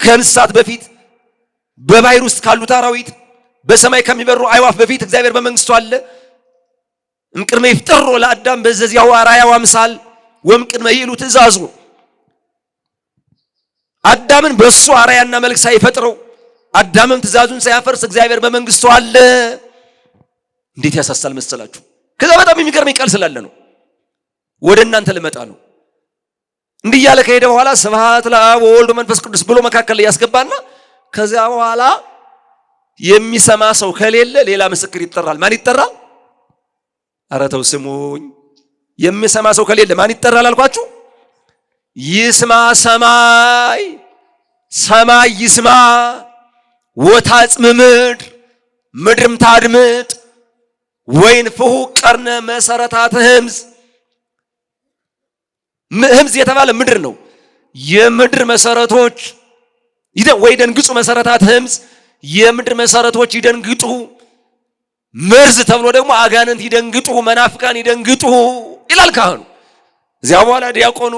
ከእንስሳት በፊት በባህር ውስጥ ካሉት አራዊት በሰማይ ከሚበሩ አዕዋፍ በፊት እግዚአብሔር በመንግስቱ አለ። እምቅድመ ይፍጠሮ ለአዳም በዘዚያው አርአያው አምሳል ወእምቅድመ ይእሉ ትእዛዙ አዳምን በሱ አርአያና መልክ ሳይፈጥረው አዳምም ትእዛዙን ሳያፈርስ እግዚአብሔር በመንግስቱ አለ። እንዴት ያሳሳል መሰላችሁ? ከዛ በጣም የሚገርመኝ ቃል ስላለ ነው ወደ እናንተ ልመጣ ነው። እንዲህ እያለ ከሄደ በኋላ ስብሐት ለአብ ወወልድ ወመንፈስ ቅዱስ ብሎ መካከል ላይ ያስገባና ከዚያ በኋላ የሚሰማ ሰው ከሌለ ሌላ ምስክር ይጠራል። ማን ይጠራል? ኧረ ተው ስሙኝ። የሚሰማ ሰው ከሌለ ማን ይጠራል አልኳችሁ? ይስማ ሰማይ፣ ሰማይ ይስማ ወታጽም ምድር፣ ምድርም ታድምጥ ወይንፍሑ ቀርነ መሰረታት ህምዝ። ህምዝ የተባለ ምድር ነው። የምድር መሰረቶች ወይ ደንግጹ መሰረታት ህምዝ፣ የምድር መሰረቶች ይደንግጡ። መርዝ ተብሎ ደግሞ አጋንንት ይደንግጡ፣ መናፍቃን ይደንግጡ ይላል ካህኑ። እዚያ በኋላ ዲያቆኑ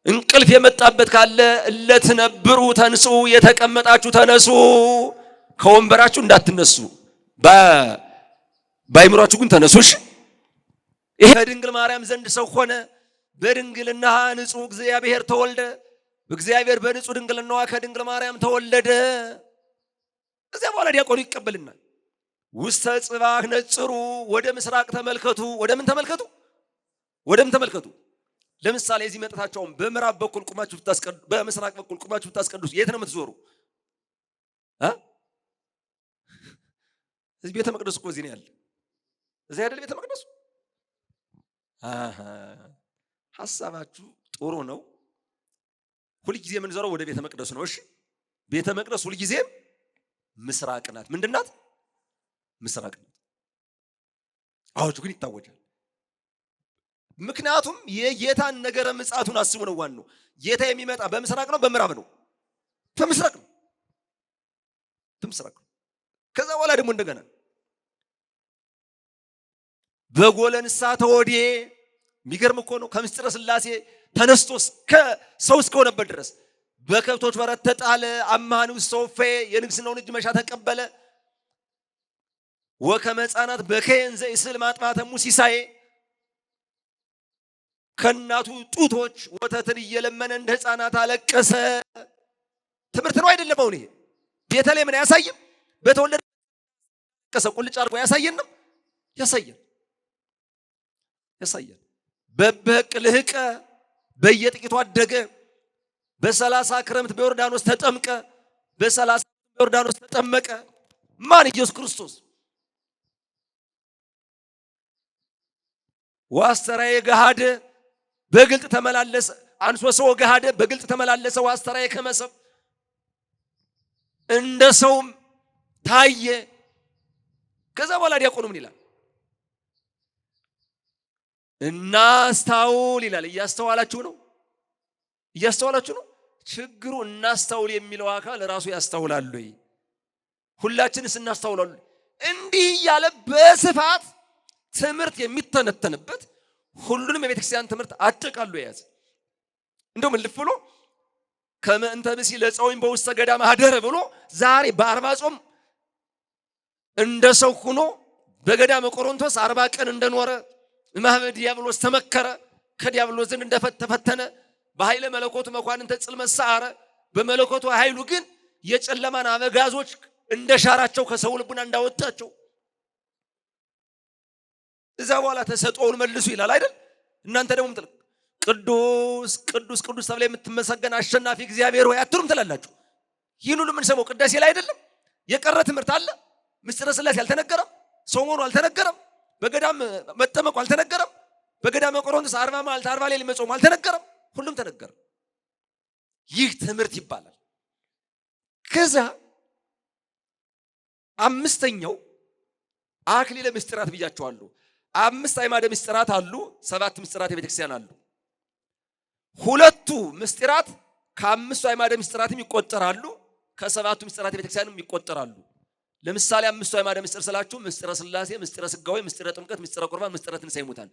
እንቅልፍ የመጣበት ካለ እለትነብሩ ተንሱ፣ የተቀመጣችሁ ተነሱ፣ ከወንበራችሁ እንዳትነሱ፣ ባይምሯችሁ ግን ተነሱሽ። ይሄ ከድንግል ማርያም ዘንድ ሰው ሆነ፣ በድንግልና ንጹሕ እግዚአብሔር ተወልደ፣ እግዚአብሔር በንጹሕ ድንግልናዋ ከድንግል ማርያም ተወለደ። እዚያ በኋላ ዲያቆኑ ይቀበልናል። ውስተ ጽባህ ነጽሩ፣ ወደ ምስራቅ ተመልከቱ። ወደ ምን ተመልከቱ? ወደ ምን ተመልከቱ? ለምሳሌ እዚህ መጣታቸውን በምዕራብ በኩል ቁማችሁ ብታስቀዱ፣ በምስራቅ በኩል ቁማችሁ ብታስቀዱስ የት ነው የምትዞሩ? እዚህ ቤተ መቅደስ እኮ እዚህ ነው ያለ። እዚህ አይደል ቤተ መቅደሱ? ሐሳባችሁ ጥሩ ነው። ሁልጊዜ የምንዞረው ወደ ቤተ መቅደሱ ነው። እሺ፣ ቤተ መቅደስ ሁልጊዜም ምስራቅ ናት። ምንድን ናት? ምስራቅ ናት። አዋጁ ግን ይታወጃል። ምክንያቱም የጌታን ነገረ ምጽአቱን አስቡ ነው ዋናው። ጌታ የሚመጣ በምስራቅ ነው በምዕራብ ነው? በምስራቅ ነው። በምስራቅ ነው። ከዛ በኋላ ደግሞ እንደገና በጎለንሳ ተወዴ። የሚገርም እኮ ነው። ከምስጢረ ሥላሴ ተነስቶ እስከ ሰው እስከሆነበት ድረስ በከብቶች በረት ተጣለ። አማን ውስጥ ሰውፌ የንግስናውን እጅ መሻ ተቀበለ። ወከመ ሕፃናት በከየን ዘኢስል ማጥባተ ሙሲሳዬ ከእናቱ ጡቶች ወተትን እየለመነ እንደ ሕፃናት አለቀሰ። ትምህርት ነው አይደለም? አሁን ይሄ ቤተልሔምን አያሳይም? በተወለደ ቀሰ ቁልጭ አድርጎ አያሳየንም? ያሳየን። በበቅ ልህቀ በየጥቂቱ አደገ። በ30 ክረምት በዮርዳኖስ ተጠምቀ። በ30 በዮርዳኖስ ተጠመቀ። ማን? ኢየሱስ ክርስቶስ። ዋስተራየ ገሃደ በግልጥ ተመላለሰ። አንሶ ሰው ገሃደ በግልጥ ተመላለሰ። ዋስተራየ ከመሰብ እንደ ሰውም ታየ። ከዛ በኋላ ዲያቆኑ ምን ይላል? እናስታውል ይላል። እያስተዋላችሁ ነው? እያስተዋላችሁ ነው? ችግሩ እናስተውል የሚለው አካል ራሱ ያስተውላል ወይ? ሁላችንስ እናስተውላለን? እንዲህ እያለ በስፋት ትምህርት የሚተነተንበት ሁሉንም የቤተክርስቲያን ትምህርት አጠቃሎ የያዘ እንደውም ልፍ ብሎ ከመእንተ ብሲ ለጸዊም በውስተ ገዳም አደረ ብሎ ዛሬ በ40 ጾም እንደ ሰው ሆኖ በገዳመ ቆሮንቶስ 40 ቀን እንደኖረ እማህበ ዲያብሎስ ተመከረ፣ ከዲያብሎስ ዘንድ እንደተፈተነ በኃይለ መለኮቱ መኳንንተ ጽልመት ሰዓረ፣ በመለኮቱ ኃይሉ ግን የጨለማን አበጋዞች እንደሻራቸው ከሰው ልቡና እንዳወጣቸው እዛ በኋላ ተሰጥኦውን መልሱ ይላል አይደል? እናንተ ደግሞ ቅዱስ ቅዱስ ቅዱስ ተብለ የምትመሰገን አሸናፊ እግዚአብሔር ሆይ አትሉም ትላላችሁ። ይህን ሁሉ የምንሰማው ቅዳሴ ላይ አይደለም? የቀረ ትምህርት አለ? ምስጢረ ሥላሴ አልተነገረም? ሰው መሆኑ አልተነገረም? በገዳም መጠመቁ አልተነገረም? በገዳመ ቆሮንቶስ 40 መዓልት 40 ሌሊት መጾሙ አልተነገረም? ሁሉም ተነገረ። ይህ ትምህርት ይባላል። ከዛ አምስተኛው አክሊለ ምስጢራት ብያቸዋለሁ። 5 አዕማደ ምስጢራት አሉ፣ 7 ምስጢራት የቤተክርስቲያን አሉ። 2ቱ ምስጢራት ከ5ቱ አዕማደ ምስጢራትም ይቆጠራሉ፣ ከ7ቱ ምስጢራት የቤተክርስቲያንም ይቆጠራሉ። ለምሳሌ 5ቱ አዕማደ ምስጢር ስላችሁ ምስጢረ ሥላሴ፣ ምስጢረ ሥጋዌ፣ ምስጢረ ጥምቀት፣ ምስጢረ ቁርባን፣ ምስጢረ ትንሣኤ ሙታን።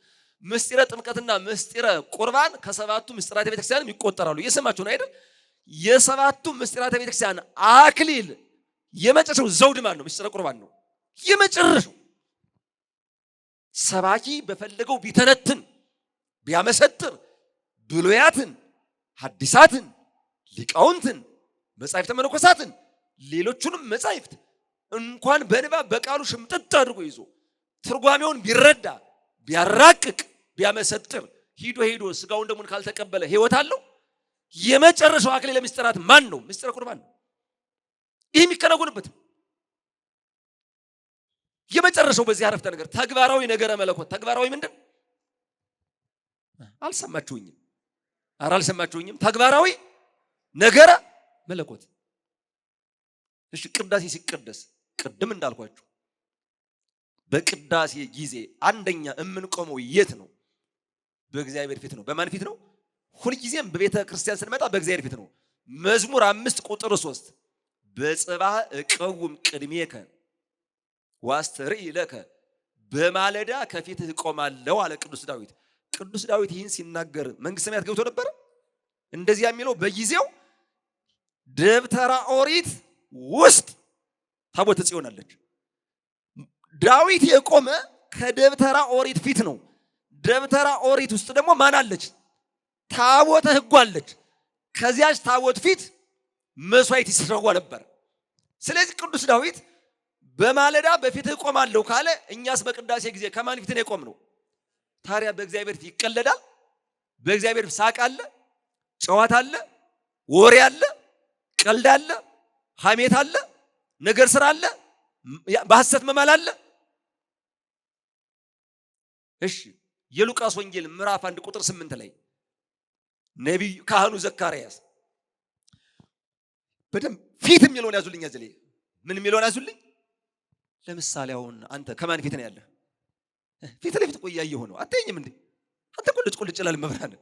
ምስጢረ ጥምቀትና ምስጢረ ቁርባን ከ7ቱ ምስጢራት የቤተክርስቲያንም ይቆጠራሉ። እየሰማችሁ ነው አይደል? የ7ቱ ምስጢራት የቤተክርስቲያን አክሊል የመጨረሻው ዘውድ ማን ነው? ምስጢረ ቁርባን ነው የመጨረሻው። ሰባኪ በፈለገው ቢተነትን ቢያመሰጥር ብሉያትን፣ ሐዲሳትን፣ ሊቃውንትን፣ መጻሕፍተ መነኮሳትን ሌሎቹንም መጻሕፍት እንኳን በንባብ በቃሉ ሽምጥጥ አድርጎ ይዞ ትርጓሜውን ቢረዳ ቢያራቅቅ ቢያመሰጥር ሄዶ ስጋውን ደሙን ካልተቀበለ ሕይወት አለው? የመጨረሻው አክሊለ ምስጢራት ማን ነው? ምስጢረ ቁርባን ነው። ይህ የሚከናወንበት የመጨረሻው በዚህ አረፍተ ነገር ተግባራዊ ነገረ መለኮት። ተግባራዊ ምንድን? አልሰማችሁኝም? ኧረ አልሰማችሁኝም? ተግባራዊ ነገረ መለኮት። እሺ ቅዳሴ ሲቀደስ ቅድም እንዳልኳችሁ በቅዳሴ ጊዜ አንደኛ የምንቆመው የት ነው? በእግዚአብሔር ፊት ነው። በማን ፊት ነው? ሁልጊዜም በቤተ ክርስቲያን ስንመጣ በእግዚአብሔር ፊት ነው። መዝሙር 5 ቁጥር 3 በጽባህ እቀውም ቅድሜከ ዋስተርኢ ለከ፣ በማለዳ ከፊትህ እቆማለሁ አለ ቅዱስ ዳዊት። ቅዱስ ዳዊት ይህን ሲናገር መንግሥተ ሰማያት ገብቶ ነበረ? እንደዚያ የሚለው በጊዜው ደብተራ ኦሪት ውስጥ ታቦተ ጽዮን አለች። ዳዊት የቆመ ከደብተራ ኦሪት ፊት ነው። ደብተራ ኦሪት ውስጥ ደግሞ ማን አለች? ታቦተ ሕጉ አለች። ከዚያች ታቦት ፊት መስዋዕት ይሰዋ ነበር። ስለዚህ ቅዱስ ዳዊት በማለዳ በፊትህ እቆማለሁ ካለ እኛስ በቅዳሴ ጊዜ ከማን ፊት ነው የቆምነው? ታዲያ በእግዚአብሔር ፊት ይቀለዳል? በእግዚአብሔር ፊት ሳቅ አለ፣ ጨዋታ አለ፣ ወሬ አለ፣ ቀልድ አለ፣ ሐሜት አለ፣ ነገር ስራ አለ፣ በሐሰት መማል አለ? እሺ የሉቃስ ወንጌል ምዕራፍ 1 ቁጥር 8 ላይ ነቢዩ ካህኑ ዘካርያስ በደንብ ፊት የሚለውን ያዙልኝ። ያዘለ ምን የሚለውን ያዙልኝ? ለምሳሌ አሁን አንተ ከማን ፊት ነው ያለህ? ፊት ለፊት ቆይ ያየሁ ነው አትይኝም እንዴ? አንተ ቁልጭ ይላል መብራን።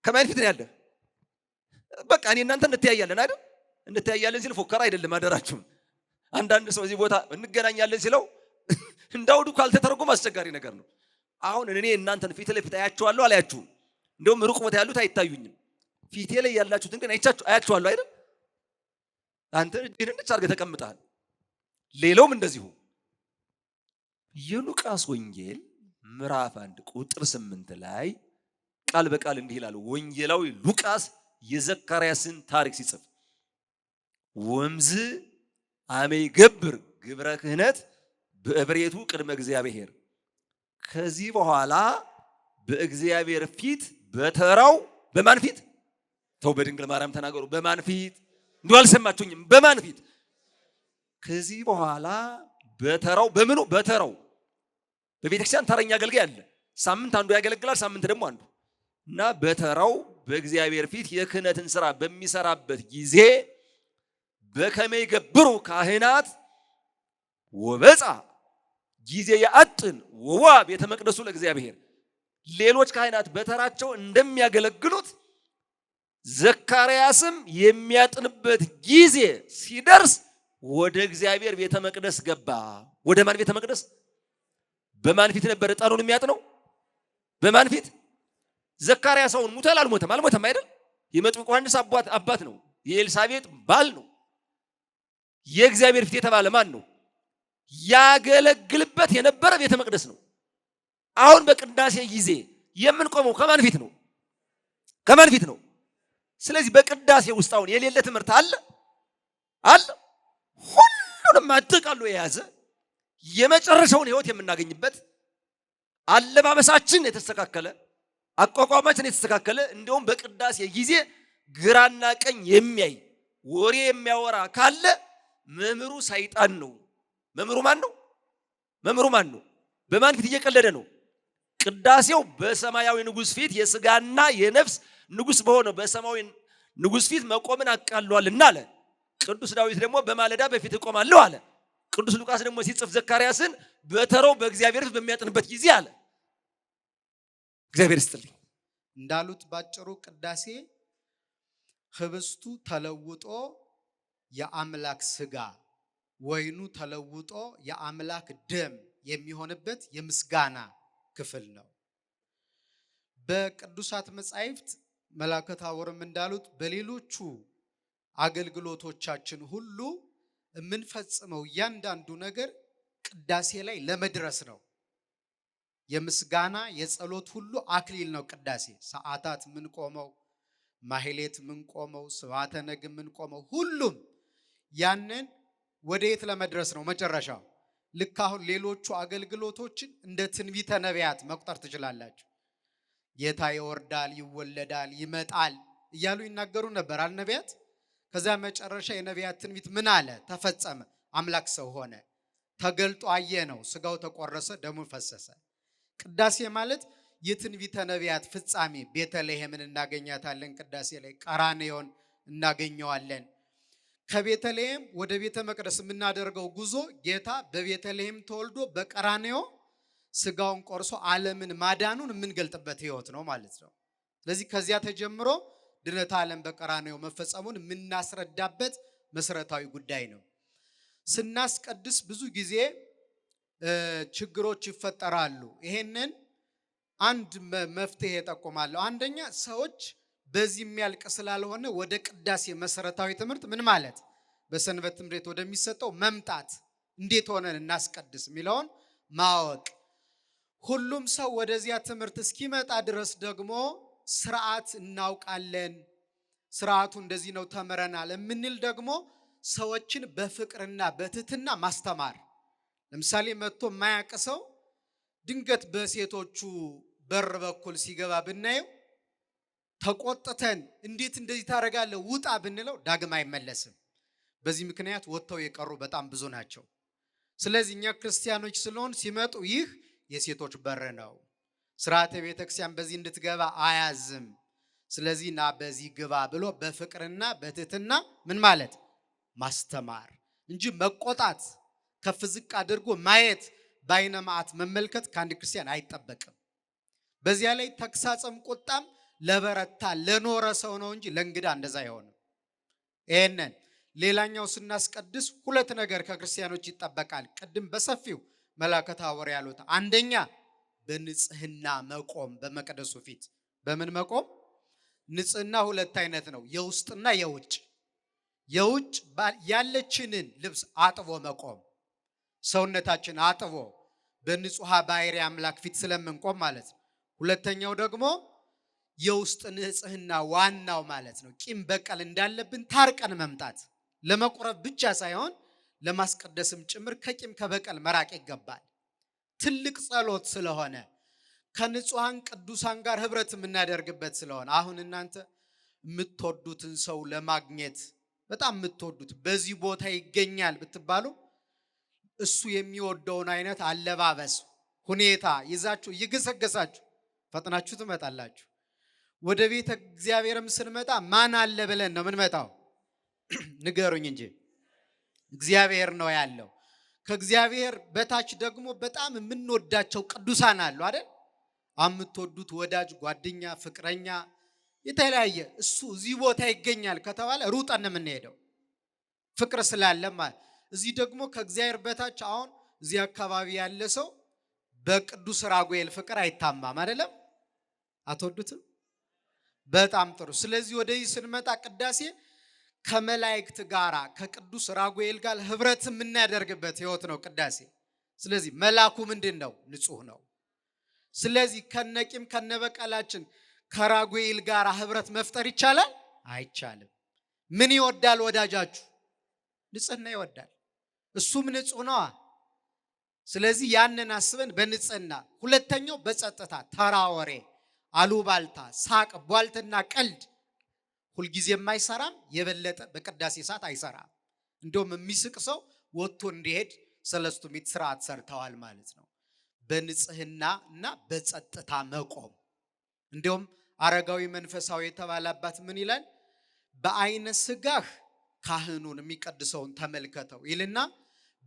ከማን ፊት ነው ያለህ? በቃ እኔ እናንተ እንተያያለን አይደል? እንተያያለን ሲል ፎከራ አይደለም አደራችሁን። አንዳንድ ሰው እዚህ ቦታ እንገናኛለን ሲለው እንዳውዱ ካልተተረጎመ አስቸጋሪ ነገር ነው። አሁን እኔ እናንተን ፊት ለፊት አያችኋለሁ አላያችሁም? እንደውም ሩቅ ቦታ ያሉት አይታዩኝም። ፊቴ ላይ ያላችሁትን ግን አያችኋለሁ አይደል? አንተ እጅህን እንድች አድርገህ ተቀምጠሃል። ሌላውም እንደዚሁ። የሉቃስ ወንጌል ምዕራፍ 1 ቁጥር 8 ላይ ቃል በቃል እንዲህ ይላል። ወንጌላዊ ሉቃስ የዘካርያስን ታሪክ ሲጽፍ ወምዝ አሜ ገብር ግብረ ክህነት በእብሬቱ ቅድመ እግዚአብሔር፣ ከዚህ በኋላ በእግዚአብሔር ፊት በተራው በማን ፊት? ተው በድንግል ማርያም ተናገሩ። በማን ፊት? እንዴ አልሰማችሁኝም? በማን ፊት? ከዚህ በኋላ በተራው በምኑ? በተራው በቤተክርስቲያን ተረኛ አገልጋይ አለ። ሳምንት አንዱ ያገለግላል፣ ሳምንት ደግሞ አንዱ እና በተራው በእግዚአብሔር ፊት የክህነትን ስራ በሚሰራበት ጊዜ በከመ ይገብሩ ካህናት ወበጻ ጊዜ ያአጥን ወዋ ቤተ መቅደሱ ለእግዚአብሔር፣ ሌሎች ካህናት በተራቸው እንደሚያገለግሉት ዘካርያስም የሚያጥንበት ጊዜ ሲደርስ ወደ እግዚአብሔር ቤተ መቅደስ ገባ። ወደ ማን ቤተ መቅደስ? በማን ፊት ነበር ዕጣኑን የሚያጥነው? በማን ፊት? ዘካርያስ አሁን ሙቷል? አልሞተም? አልሞተም አይደል? የመጥምቁ ዮሐንስ አባት ነው። የኤልሳቤጥ ባል ነው። የእግዚአብሔር ፊት የተባለ ማን ነው? ያገለግልበት የነበረ ቤተ መቅደስ ነው። አሁን በቅዳሴ ጊዜ የምንቆመው ከማን ፊት ነው? ከማን ፊት ነው? ስለዚህ በቅዳሴ ውስጥ አሁን የሌለ ትምህርት አለ አለ? ሁሉንም አጠቃሎ የያዘ የመጨረሻውን ሕይወት የምናገኝበት አለባበሳችን የተስተካከለ፣ አቋቋማችን የተስተካከለ፣ እንደውም በቅዳሴ ጊዜ ግራና ቀኝ የሚያይ ወሬ የሚያወራ ካለ መምህሩ ሰይጣን ነው። መምህሩ ማን ነው? መምህሩ ማን ነው? በማን ፊት እየቀለደ ነው? ቅዳሴው በሰማያዊ ንጉሥ ፊት የሥጋና የነፍስ ንጉሥ በሆነው በሰማያዊ ንጉሥ ፊት መቆምን አቃሏልና አለ። ቅዱስ ዳዊት ደግሞ በማለዳ በፊት እቆማለሁ አለ። ቅዱስ ሉቃስ ደግሞ ሲጽፍ ዘካርያስን በተራው በእግዚአብሔር ፊት በሚያጥንበት ጊዜ አለ። እግዚአብሔር ይስጥልኝ። እንዳሉት ባጭሩ ቅዳሴ ህብስቱ ተለውጦ የአምላክ ሥጋ፣ ወይኑ ተለውጦ የአምላክ ደም የሚሆንበት የምስጋና ክፍል ነው። በቅዱሳት መጻሕፍት መልአከ ታቦርም እንዳሉት በሌሎቹ አገልግሎቶቻችን ሁሉ የምንፈጽመው እያንዳንዱ ነገር ቅዳሴ ላይ ለመድረስ ነው። የምስጋና የጸሎት ሁሉ አክሊል ነው ቅዳሴ። ሰዓታት ምንቆመው፣ ማህሌት ምንቆመው፣ ስብሐተ ነግ ምንቆመው፣ ሁሉም ያንን ወደየት ለመድረስ ነው? መጨረሻው። ልክ አሁን ሌሎቹ አገልግሎቶችን እንደ ትንቢተ ነቢያት መቁጠር ትችላላችሁ። ጌታ ይወርዳል፣ ይወለዳል፣ ይመጣል እያሉ ይናገሩ ነበር አልነቢያት። ከዛ መጨረሻ የነቢያት ትንቢት ምን አለ? ተፈጸመ። አምላክ ሰው ሆነ፣ ተገልጦ አየ ነው። ስጋው ተቆረሰ፣ ደሙ ፈሰሰ። ቅዳሴ ማለት የትንቢተ ነቢያት ፍጻሜ። ቤተልሔምን እናገኛታለን ቅዳሴ ላይ፣ ቀራንዮን እናገኘዋለን። ከቤተልሔም ወደ ቤተ መቅደስ የምናደርገው ጉዞ ጌታ በቤተልሔም ተወልዶ በቀራንዮ ስጋውን ቆርሶ ዓለምን ማዳኑን የምንገልጥበት ሕይወት ነው ማለት ነው። ስለዚህ ከዚያ ተጀምሮ ድነት ዓለም በቀራንዮ መፈጸሙን የምናስረዳበት መሰረታዊ ጉዳይ ነው። ስናስቀድስ ብዙ ጊዜ ችግሮች ይፈጠራሉ። ይሄንን አንድ መፍትሄ እጠቁማለሁ። አንደኛ ሰዎች በዚህ የሚያልቅ ስላልሆነ ወደ ቅዳሴ መሰረታዊ ትምህርት ምን ማለት በሰንበት ትምህርት ወደሚሰጠው መምጣት፣ እንዴት ሆነን እናስቀድስ የሚለውን ማወቅ። ሁሉም ሰው ወደዚያ ትምህርት እስኪመጣ ድረስ ደግሞ ስርዓት እናውቃለን፣ ስርዓቱ እንደዚህ ነው ተምረናል የምንል ደግሞ ሰዎችን በፍቅርና በትህትና ማስተማር። ለምሳሌ መጥቶ የማያውቅ ሰው ድንገት በሴቶቹ በር በኩል ሲገባ ብናየው ተቆጥተን እንዴት እንደዚህ ታደርጋለህ ውጣ ብንለው ዳግም አይመለስም። በዚህ ምክንያት ወጥተው የቀሩ በጣም ብዙ ናቸው። ስለዚህ እኛ ክርስቲያኖች ስለሆን ሲመጡ ይህ የሴቶች በር ነው፣ ስርዓተ ቤተክርስቲያን በዚህ እንድትገባ አያዝም፣ ስለዚህ ና በዚህ ግባ ብሎ በፍቅርና በትህትና ምን ማለት ማስተማር እንጂ መቆጣት፣ ከፍ ዝቅ አድርጎ ማየት፣ በአይነ መዓት መመልከት ከአንድ ክርስቲያን አይጠበቅም። በዚያ ላይ ተግሳጽም ቁጣም ለበረታ ለኖረ ሰው ነው እንጂ ለእንግዳ እንደዛ አይሆንም። ይሄንን ሌላኛው ስናስቀድስ ሁለት ነገር ከክርስቲያኖች ይጠበቃል። ቅድም በሰፊው መልአከ ታቦር ያሉት፣ አንደኛ በንጽህና መቆም፣ በመቅደሱ ፊት በምን መቆም? ንጽህና ሁለት አይነት ነው፣ የውስጥና የውጭ። የውጭ ያለችንን ልብስ አጥቦ መቆም፣ ሰውነታችን አጥቦ በንጹሃ ባሕርይ አምላክ ፊት ስለምንቆም ማለት ነው። ሁለተኛው ደግሞ የውስጥ ንጽህና ዋናው ማለት ነው፣ ቂም በቀል እንዳለብን ታርቀን መምጣት፣ ለመቁረብ ብቻ ሳይሆን ለማስቀደስም ጭምር ከቂም ከበቀል መራቅ ይገባል። ትልቅ ጸሎት ስለሆነ ከንጹሃን ቅዱሳን ጋር ህብረት የምናደርግበት ስለሆነ አሁን እናንተ የምትወዱትን ሰው ለማግኘት በጣም የምትወዱት በዚህ ቦታ ይገኛል ብትባሉ እሱ የሚወደውን አይነት አለባበስ ሁኔታ ይዛችሁ እየገሰገሳችሁ ፈጥናችሁ ትመጣላችሁ። ወደ ቤተ እግዚአብሔርም ስንመጣ ማን አለ ብለን ነው የምንመጣው? ንገሩኝ እንጂ እግዚአብሔር ነው ያለው። ከእግዚአብሔር በታች ደግሞ በጣም የምንወዳቸው ቅዱሳን አሉ አይደል? የምትወዱት ወዳጅ፣ ጓደኛ፣ ፍቅረኛ የተለያየ እሱ እዚህ ቦታ ይገኛል ከተባለ ሩጠን የምንሄደው ፍቅር ስላለ ማለት። እዚህ ደግሞ ከእግዚአብሔር በታች አሁን እዚህ አካባቢ ያለ ሰው በቅዱስ ራጉኤል ፍቅር አይታማም አይደለም? አትወዱትም? በጣም ጥሩ። ስለዚህ ወደዚህ ስንመጣ ቅዳሴ ከመላእክት ጋራ ከቅዱስ ራጉኤል ጋር ህብረት የምናደርግበት ህይወት ነው ቅዳሴ። ስለዚህ መላኩ ምንድነው? ንጹህ ነው። ስለዚህ ከነቂም ከነበቀላችን ከራጉኤል ጋራ ህብረት መፍጠር ይቻላል? አይቻልም። ምን ይወዳል ወዳጃችሁ? ንጽህና ይወዳል። እሱም ንጹህ ነው። ስለዚህ ያንን አስበን በንጽህና። ሁለተኛው በጸጥታ ተራ ወሬ፣ አሉባልታ፣ ሳቅ፣ ቧልትና ቀልድ ሁልጊዜም አይሰራም። የበለጠ በቅዳሴ ሰዓት አይሰራም። እንደውም የሚስቅ ሰው ወጥቶ እንዲሄድ ሰለስቱ ምዕት ስርዓት ሰርተዋል ማለት ነው። በንጽህና እና በጸጥታ መቆም። እንደውም አረጋዊ መንፈሳዊ የተባለ አባት ምን ይላል? በአይነ ስጋህ ካህኑን የሚቀድሰውን ተመልከተው ይልና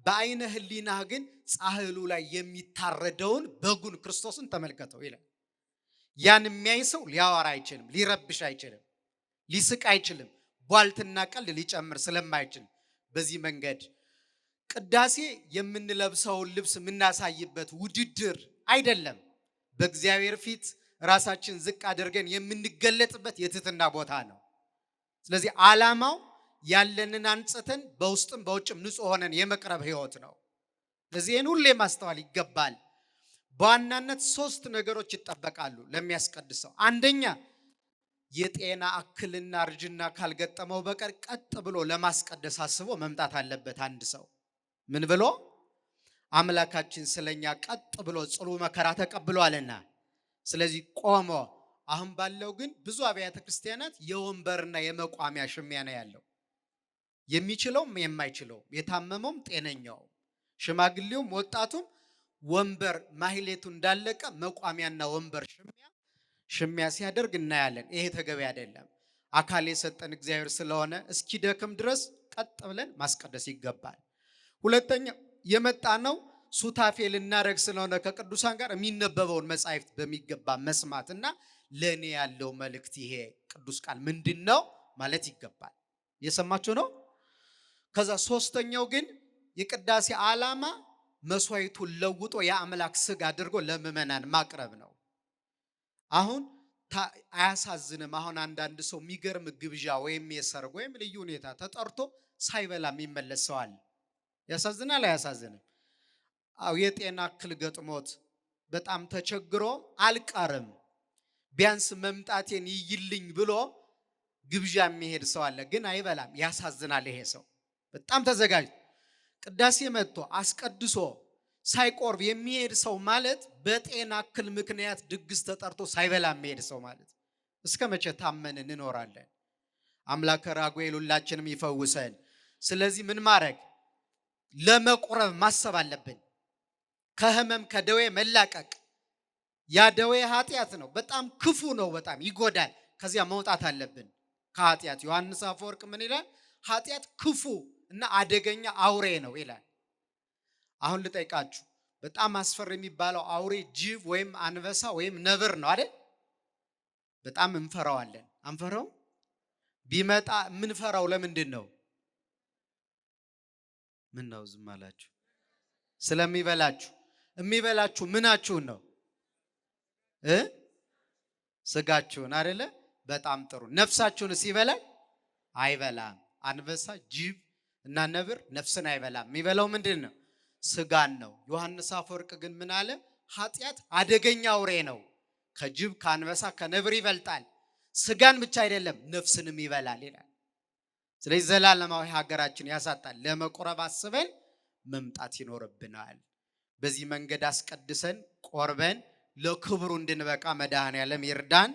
በአይነ ህሊናህ ግን ጻሕሉ ላይ የሚታረደውን በጉን ክርስቶስን ተመልከተው ይላል። ያን የሚያይ ሰው ሊያወራ አይችልም፣ ሊረብሽ አይችልም፣ ሊስቅ አይችልም፣ ቧልትና ቀልድ ሊጨምር ስለማይችል በዚህ መንገድ ቅዳሴ የምንለብሰውን ልብስ የምናሳይበት ውድድር አይደለም። በእግዚአብሔር ፊት ራሳችን ዝቅ አድርገን የምንገለጥበት የትህትና ቦታ ነው። ስለዚህ ዓላማው ያለንን አንጽተን በውስጥም በውጭም ንጹህ ሆነን የመቅረብ ህይወት ነው። ለዚህን ሁሌ ማስተዋል ይገባል። በዋናነት 3 ነገሮች ይጠበቃሉ ለሚያስቀድሰው። አንደኛ የጤና እክልና እርጅና ካልገጠመው በቀር ቀጥ ብሎ ለማስቀደስ አስቦ መምጣት አለበት። አንድ ሰው ምን ብሎ? አምላካችን ስለኛ ቀጥ ብሎ ጽኑ መከራ ተቀብሏልና። ስለዚህ ቆሞ። አሁን ባለው ግን ብዙ አብያተ ክርስቲያናት የወንበርና የመቋሚያ ሽሚያ ነው ያለው። የሚችለውም የማይችለውም፣ የታመመውም ጤነኛውም፣ ሽማግሌውም ወጣቱም ወንበር ማህሌቱ እንዳለቀ መቋሚያና ወንበር ሽሚያ ሲያደርግ እናያለን። ይሄ ተገቢ አይደለም። አካል የሰጠን እግዚአብሔር ስለሆነ እስኪደክም ድረስ ቀጥ ብለን ማስቀደስ ይገባል። ሁለተኛ የመጣ ነው ሱታፌ ልናደርግ ስለሆነ ከቅዱሳን ጋር የሚነበበውን መጻሕፍት በሚገባ መስማትና ለኔ ያለው መልእክት ይሄ ቅዱስ ቃል ምንድነው ማለት ይገባል። የሰማችሁ ነው። ከዛ ሶስተኛው ግን የቅዳሴ ዓላማ መስዋዕቱን ለውጦ የአምላክ ስጋ አድርጎ ለምእመናን ማቅረብ ነው። አሁን አያሳዝንም? አሁን አንዳንድ ሰው የሚገርም ግብዣ ወይም የሰርግ ወይም ልዩ ሁኔታ ተጠርቶ ሳይበላ የሚመለስ ሰው አለ። ያሳዝናል? አያሳዝንም? አው የጤና እክል ገጥሞት በጣም ተቸግሮ አልቀርም ቢያንስ መምጣቴን ይይልኝ ብሎ ግብዣ የሚሄድ ሰው አለ፣ ግን አይበላም። ያሳዝናል። ይሄ ሰው በጣም ተዘጋጅ ቅዳሴ መጥቶ አስቀድሶ ሳይቆርብ የሚሄድ ሰው ማለት በጤና እክል ምክንያት ድግስ ተጠርቶ ሳይበላ የሚሄድ ሰው ማለት። እስከ መቼ ታመን እንኖራለን? አምላከ ራጉኤል ሁላችንም ይፈውሰን። ስለዚህ ምን ማድረግ? ለመቁረብ ማሰብ አለብን። ከህመም ከደዌ መላቀቅ። ያ ደዌ ኃጢአት ነው፣ በጣም ክፉ ነው፣ በጣም ይጎዳል። ከዚያ መውጣት አለብን ከኃጢአት። ዮሐንስ አፈወርቅ ምን ይላል? ኃጢአት ክፉ እና አደገኛ አውሬ ነው ይላል። አሁን ልጠይቃችሁ፣ በጣም አስፈሪ የሚባለው አውሬ ጅብ ወይም አንበሳ ወይም ነብር ነው አይደል? በጣም እንፈራዋለን። አንፈራው? ቢመጣ የምንፈራው ለምንድን ነው? ምን ነው ዝም አላችሁ? ስለሚበላችሁ። የሚበላችሁ ምናችሁን ነው? ስጋችሁን አይደለ? በጣም ጥሩ። ነፍሳችሁንስ ይበላል? አይበላም። አንበሳ ጅብ እና ነብር ነፍስን አይበላም። የሚበላው ምንድን ነው? ስጋን ነው። ዮሐንስ አፈወርቅ ግን ምን አለ? ኃጢአት አደገኛ አውሬ ነው፣ ከጅብ ከአንበሳ ከነብር ይበልጣል። ስጋን ብቻ አይደለም ነፍስንም ይበላል ይላል። ስለዚህ ዘላለማዊ ሀገራችን ያሳጣል። ለመቁረብ አስበን መምጣት ይኖርብናል። በዚህ መንገድ አስቀድሰን ቆርበን ለክብሩ እንድንበቃ መድኃኔዓለም ይርዳን።